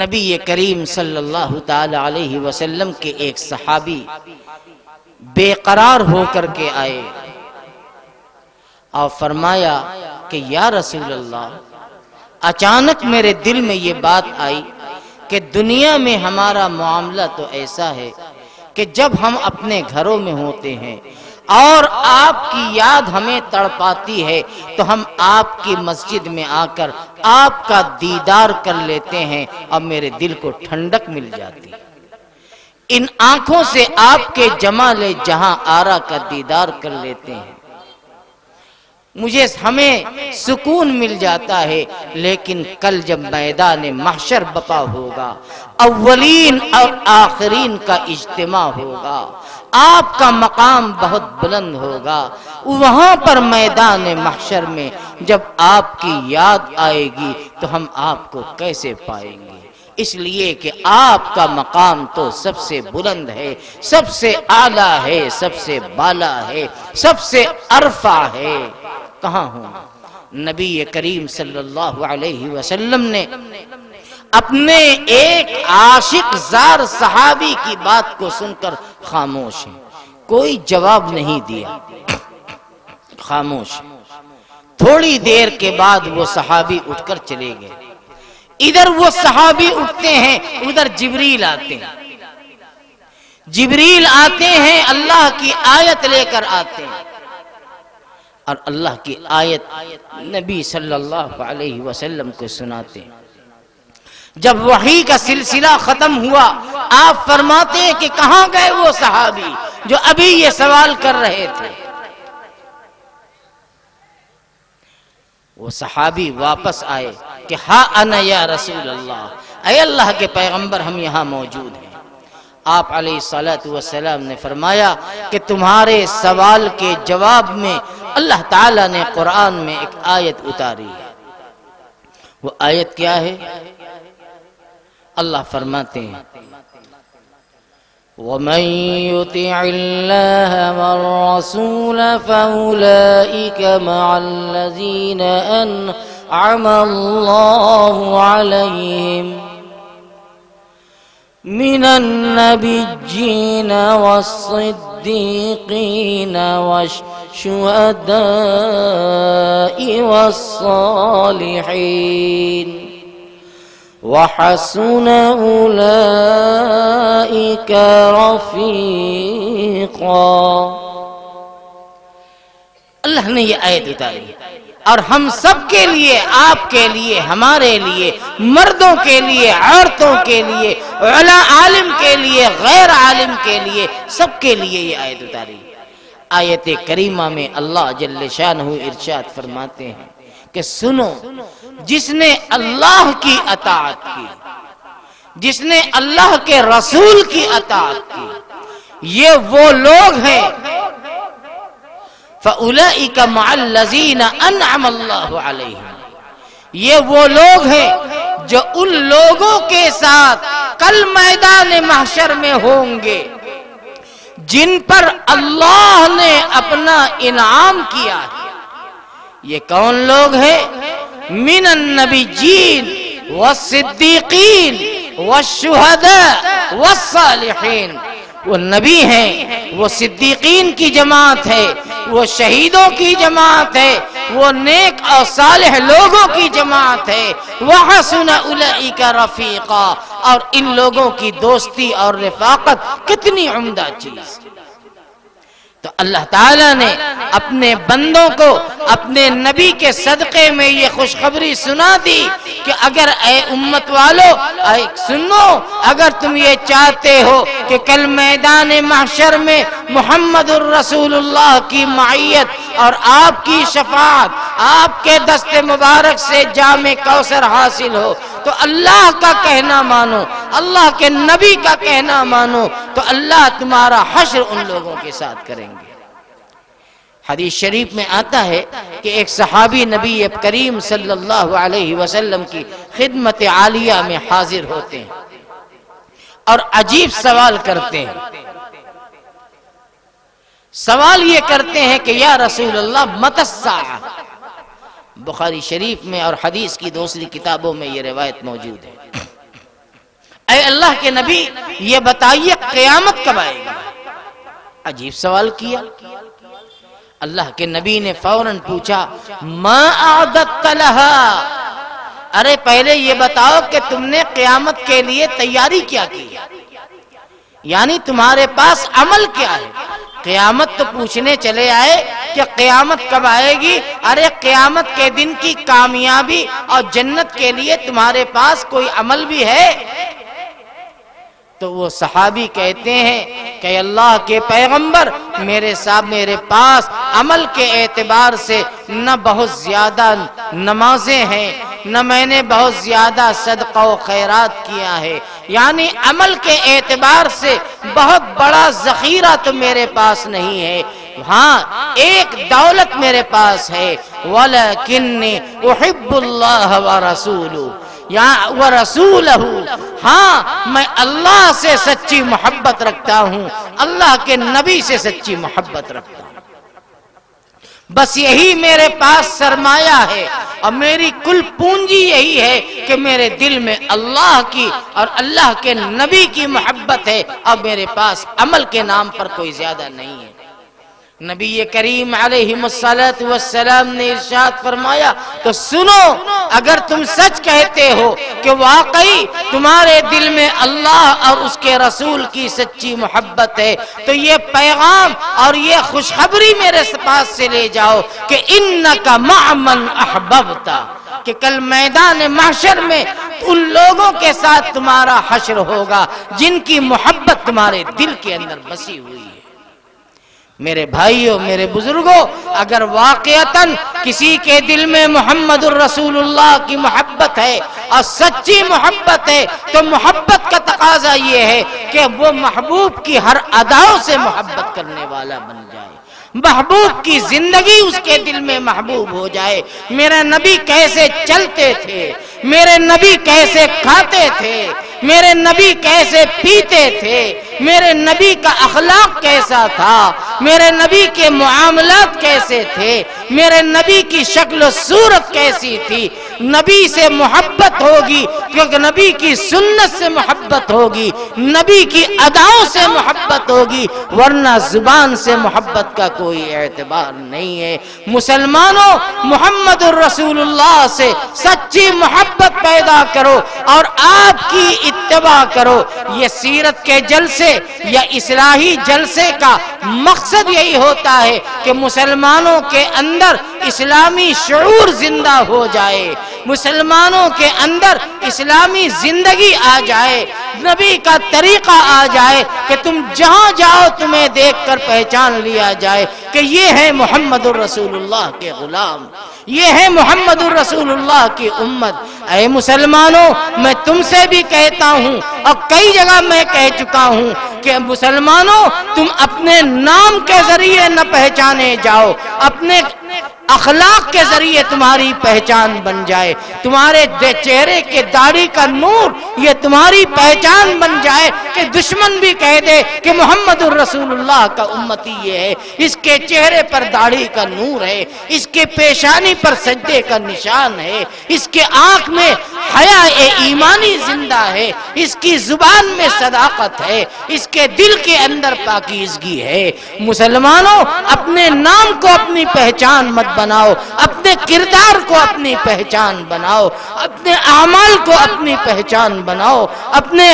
S2: نبی کریم صلی اللہ تعالی علیہ وسلم کے ایک صحابی بے قرار ہو کر کے آئے اور فرمایا کہ یا رسول اللہ، اچانک میرے دل میں یہ بات آئی کہ دنیا میں ہمارا معاملہ تو ایسا ہے کہ جب ہم اپنے گھروں میں ہوتے ہیں اور آپ کی یاد ہمیں تڑپاتی ہے تو ہم آپ کی مسجد میں آ کر آپ کا دیدار کر لیتے ہیں اور میرے دل کو ٹھنڈک مل جاتی ہے۔ ان آنکھوں سے آپ کے جمال جہاں آرا کا دیدار کر لیتے ہیں، ہمیں سکون مل جاتا ہے۔ لیکن کل جب میدان محشر بپا ہوگا، اولین اور آخرین کا اجتماع ہوگا، آپ کا مقام بہت بلند ہوگا. وہاں پر میدان محشر میں جب آپ کی یاد آئے گی تو ہم آپ کو کیسے پائیں گے؟ اس لیے کہ آپ کا مقام تو سب سے بلند ہے، سب سے اعلیٰ ہے، سب سے بالا ہے، سب سے ارفع ہے. کہاں ہوں؟ نبی کریم صلی اللہ علیہ وسلم نے اپنے ایک عاشق زار صحابی کی بات کو سن کر خاموش ہیں، کوئی جواب نہیں دیا، خاموش. تھوڑی دیر کے بعد وہ صحابی اٹھ کر چلے گئے. ادھر وہ صحابی اٹھتے ہیں، ادھر جبریل آتے ہیں. جبریل آتے ہیں، اللہ کی آیت لے کر آتے ہیں، اور اللہ کی آیت نبی صلی اللہ علیہ وسلم کو سناتے ہیں. جب وحی کا سلسلہ ختم ہوا، آپ فرماتے ہیں کہ کہاں گئے وہ صحابی جو ابھی یہ سوال کر رہے تھے؟ وہ صحابی واپس آئے کہ ہاں انا یا رسول اللہ، اے اللہ کے پیغمبر ہم یہاں موجود ہیں. آپ علیہ الصلوۃ والسلام نے فرمایا کہ تمہارے سوال کے جواب میں اللہ تعالیٰ نے قرآن میں ایک آیت اتاری ہے. وہ آیت کیا ہے؟ اللہ فرماتے ہیں وَمَن يُطِعِ اللَّهَ وَالرَّسُولَ فَأُولَئِكَ مَعَ الَّذِينَ أَنْعَمَ اللَّهُ عَلَيْهِمْ مِنَ النَّبِيِّينَ وَالصِّدِّيقِينَ وَالشُّهَدَاءِ وَالصَّالِحِينَ وَحَسُنَ أُولَئِكَ رَفِيقًا. اللہ نے یہ آیت اتاری اور ہم سب کے لیے، آپ کے لیے، ہمارے لیے، مردوں کے لیے، عورتوں کے لیے، عالم کے لیے، غیر عالم کے لیے، سب کے لیے یہ آیت اتاری. آیت کریمہ میں اللہ جل شانہ ارشاد فرماتے ہیں کہ سنو، جس نے اللہ کی اطاعت کی، جس نے اللہ کے رسول کی اطاعت کی، یہ وہ لوگ ہیں فَأُولَئِكَ مَعَ الَّذِينَ أَنْعَمَ اللَّهُ عَلَيْهِمْ، یہ وہ لوگ ہیں جو ان لوگوں کے ساتھ کل میدان محشر میں ہوں گے جن پر اللہ نے اپنا انعام کیا ہے. یہ کون لوگ ہیں؟ من النبیین والصدیقین والشہداء والصالحین. وہ نبی ہیں، وہ صدیقین کی جماعت ہے، وہ شہیدوں کی جماعت ہے، وہ نیک اور صالح لوگوں کی جماعت ہے. وَحَسُنَ أُولَئِكَ رَفِيقًا، اور ان لوگوں کی دوستی اور رفاقت کتنی عمدہ چیز. تو اللہ تعالیٰ نے اپنے بندوں کو اپنے نبی کے صدقے میں یہ خوشخبری سنا دی کہ اگر اے امت والو سنو، اگر تم یہ چاہتے ہو کہ کل میدان محشر میں محمد الرسول اللہ کی معیت اور آپ کی شفاعت، آپ کے دست مبارک سے جام کوثر حاصل ہو، تو اللہ کا کہنا مانو، اللہ کے نبی کا کہنا مانو، تو اللہ تمہارا حشر ان لوگوں کے ساتھ کریں گے. حدیث شریف میں آتا ہے کہ ایک صحابی نبی کریم صلی اللہ علیہ وسلم کی خدمت عالیہ میں حاضر ہوتے ہیں اور عجیب سوال کرتے ہیں. سوال یہ کرتے ہیں کہ یا رسول اللہ متی الساعہ. بخاری شریف میں اور حدیث کی دوسری کتابوں میں یہ روایت موجود ہے. اے اللہ کے نبی، یہ بتائیے قیامت کب آئے گی؟ عجیب سوال کیا. اللہ کے نبی نے فوراً پوچھا ما اعددت لها، ارے پہلے یہ بتاؤ کہ تم نے قیامت کے لیے تیاری کیا کی، یعنی تمہارے پاس عمل کیا ہے. قیامت تو پوچھنے چلے آئے کہ قیامت کب آئے گی. ارے قیامت کے دن کی کامیابی اور جنت کے لیے تمہارے پاس کوئی عمل بھی ہے؟ تو وہ صحابی کہتے ہیں کہ اللہ کے پیغمبر، میرے پاس عمل کے اعتبار سے نہ بہت زیادہ نمازیں ہیں، نہ میں نے بہت زیادہ صدقہ و خیرات کیا ہے، یعنی عمل کے اعتبار سے بہت بڑا ذخیرہ تو میرے پاس نہیں ہے، ہاں ایک دولت میرے پاس ہے، وَلَكِنِّي أُحِبُّ اللَّهَ وَرَسُولُهُ یا وَرَسُولَهُ، ہاں میں اللہ سے سچی محبت رکھتا ہوں، اللہ کے نبی سے سچی محبت رکھتا ہوں، بس یہی میرے پاس سرمایہ ہے، اور میری کل پونجی یہی ہے کہ میرے دل میں اللہ کی اور اللہ کے نبی کی محبت ہے، اور میرے پاس عمل کے نام پر کوئی زیادہ نہیں ہے۔ نبی کریم علیہ السلام نے ارشاد فرمایا، تو سنو، اگر تم سچ کہتے ہو کہ واقعی تمہارے دل میں اللہ اور اس کے رسول کی سچی محبت ہے، تو یہ پیغام اور یہ خوشخبری میرے پاس سے لے جاؤ کہ انک مع من احببت، کہ کل میدان محشر میں ان لوگوں کے ساتھ تمہارا حشر ہوگا جن کی محبت تمہارے دل کے اندر بسی ہوئی ہے۔ میرے بھائیوں، میرے بزرگوں، اگر واقعتاً کسی کے دل میں محمد الرسول اللہ کی محبت ہے اور سچی محبت ہے، تو محبت کا تقاضا یہ ہے کہ وہ محبوب کی ہر اداؤں سے محبت کرنے والا بن جائے، محبوب کی زندگی اس کے دل میں محبوب ہو جائے۔ میرے نبی کیسے چلتے تھے، میرے نبی کیسے کھاتے تھے، میرے نبی کیسے پیتے تھے، میرے نبی کا اخلاق کیسا تھا، میرے نبی کے معاملات کیسے تھے، میرے نبی کی شکل و صورت کیسی تھی۔ نبی سے محبت ہوگی کیونکہ نبی کی سنت سے محبت ہوگی، نبی کی اداؤں سے محبت ہوگی، ورنہ زبان سے محبت کا کوئی اعتبار نہیں ہے۔ مسلمانوں، محمد الرسول اللہ سے سچی محبت پیدا کرو اور آپ کی اتباع کرو۔ یہ سیرت کے جلسے یا اصلاحی جلسے کا مقصد یہی ہوتا ہے کہ مسلمانوں کے اندر اسلامی شعور زندہ ہو جائے، مسلمانوں کے اندر اسلامی زندگی آ جائے، نبی کا طریقہ آ جائے کہ تم جہاں جاؤ تمہیں دیکھ کر پہچان لیا جائے کہ یہ ہے محمد الرسول اللہ کے غلام، یہ ہے محمد الرسول اللہ کی امت۔ اے مسلمانوں، میں تم سے بھی کہتا ہوں اور کئی جگہ میں کہہ چکا ہوں کہ مسلمانوں، تم اپنے نام کے ذریعے نہ پہچانے جاؤ، اپنے اخلاق کے ذریعے تمہاری پہچان بن جائے، تمہارے چہرے کے داڑھی کا نور یہ تمہاری پہچان بن جائے کہ دشمن بھی کہہ دے کہ محمد الرسول اللہ کا امتی یہ ہے، اس کے چہرے پر داڑھی کا نور ہے، اس کے پیشانی پر سجدے کا نشان ہے، اس کے آنکھ میں حیا ایمانی زندہ ہے، اس کی زبان میں صداقت ہے، اس کے دل کے اندر پاکیزگی ہے۔ مسلمانوں، اپنے نام کو اپنی پہچان مت بناؤ، اپنے کردار کو اپنی پہچان بناؤ، اپنے اعمال کو اپنی پہچان بناؤ، اپنے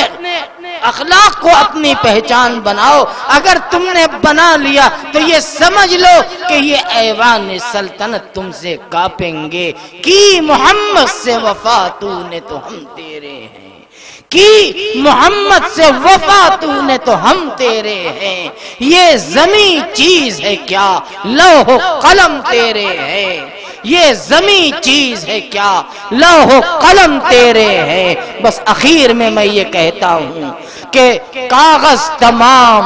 S2: اخلاق کو اپنی پہچان بناؤ۔ اگر تم نے بنا لیا تو یہ سمجھ لو کہ یہ ایوان سلطنت تم سے کانپیں گے۔ کی محمد سے وفا تو نے تو ہم تیرے ہیں، کی محمد سے وفا تو نے تو ہم تیرے ہیں، یہ زمیں چیز ہے کیا لوح و قلم تیرے ہیں، یہ زمیں چیز ہے کیا لوح و قلم تیرے ہیں۔ بس آخر میں یہ کہتا ہوں کہ کاغذ تمام،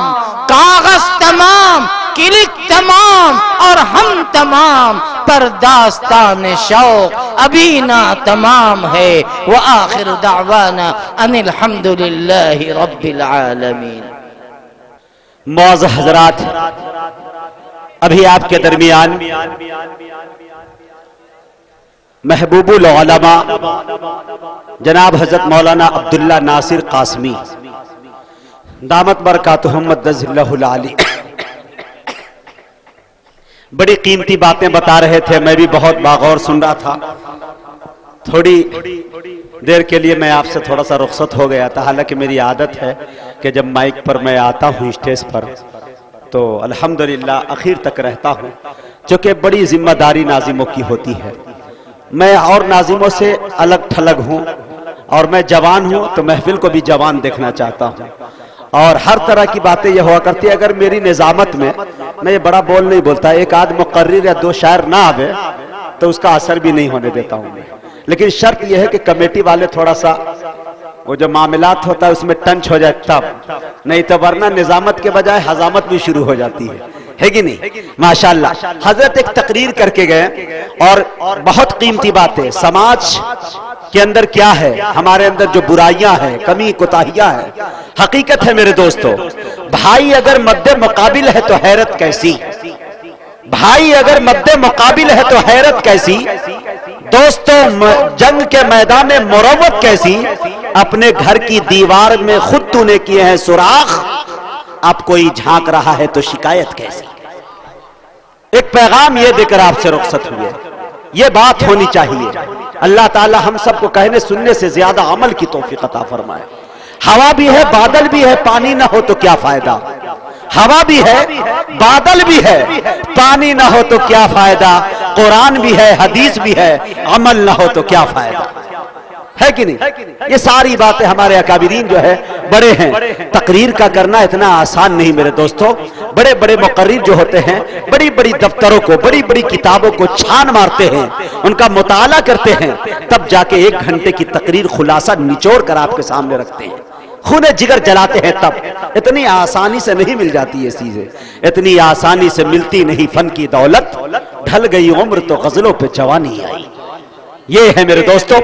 S2: کاغذ تمام، کلک تمام اور ہم تمام، پر داستان شوق ابھی نہ تمام ہے۔ وآخر دعوانا ان الحمدللہ رب العالمین۔
S1: معزز حضرات، ابھی آپ کے درمیان محبوب العلماء جناب حضرت مولانا عبداللہ ناصر قاسمی دامت برکاتہم مدظ اللہ العالی بڑی قیمتی باتیں بتا رہے تھے، میں بھی بہت باغور سن رہا تھا۔ تھوڑی دیر کے لیے میں آپ سے تھوڑا سا رخصت ہو گیا تھا، حالانکہ میری عادت ہے کہ جب مائک پر میں آتا ہوں اسٹیج پر تو الحمدللہ اخیر تک رہتا ہوں، چونکہ بڑی ذمہ داری ناظموں کی ہوتی ہے۔ میں اور ناظموں سے الگ تھلگ ہوں، اور میں جوان ہوں تو محفل کو بھی جوان دیکھنا چاہتا ہوں، اور ہر طرح کی باتیں یہ ہوا کرتی ہے۔ اگر میری نظامت میں یہ بڑا بول نہیں بولتا، ایک آدھ مقرر یا دو شاعر نہ آوے تو اس کا اثر بھی نہیں ہونے دیتا ہوں میں، لیکن شرط یہ ہے کہ کمیٹی والے تھوڑا سا وہ جو معاملات ہوتا ہے اس میں ٹنچ ہو جائے تب، نہیں تو ورنہ نظامت کے بجائے حضامت بھی شروع ہو جاتی ہے کہ نہیں؟ ماشاءاللہ حضرت ایک تقریر کر کے گئے اور بہت قیمتی باتیں، سماج کے اندر کیا ہے، ہمارے اندر جو برائیاں ہیں، کمی کوتاہیاں ہیں، حقیقت ہے میرے دوستو، بھائی اگر مد مقابل ہے تو حیرت کیسی، بھائی اگر مد مقابل ہے تو حیرت کیسی، دوستو جنگ کے میدان میں مروت کیسی، اپنے گھر کی دیوار میں خود تو نے کیے ہیں سوراخ، اب کوئی جھانک رہا ہے تو شکایت کیسی۔ ایک پیغام یہ دے کر آپ سے رخصت ہوئے، یہ بات ہونی چاہیے۔ اللہ تعالی ہم سب کو کہنے سننے سے زیادہ عمل کی توفیق عطا فرمائے۔ ہوا بھی ہے، بادل بھی ہے، پانی نہ ہو تو کیا فائدہ، ہوا بھی ہے، بادل بھی ہے، پانی نہ ہو تو کیا فائدہ، قرآن بھی ہے، حدیث بھی ہے، عمل نہ ہو تو کیا فائدہ، ہے کہ نہیں؟ یہ ساری باتیں ہمارے اکابرین جو ہے بڑے ہیں، تقریر کا کرنا اتنا آسان نہیں میرے دوستو، بڑے بڑے مقرر جو ہوتے ہیں بڑی بڑی دفتروں کو، بڑی بڑی کتابوں کو چھان مارتے ہیں، ان کا مطالعہ کرتے ہیں، تب جا کے 1 گھنٹے کی تقریر خلاصہ نچوڑ کر آپ کے سامنے رکھتے ہیں، خون جگر جلاتے ہیں، تب اتنی آسانی سے نہیں مل جاتی یہ چیزیں، اتنی آسانی سے ملتی نہیں فن کی دولت، ڈھل گئی عمر تو غزلوں پہ جوانی آئی، یہ ہے میرے دوستو۔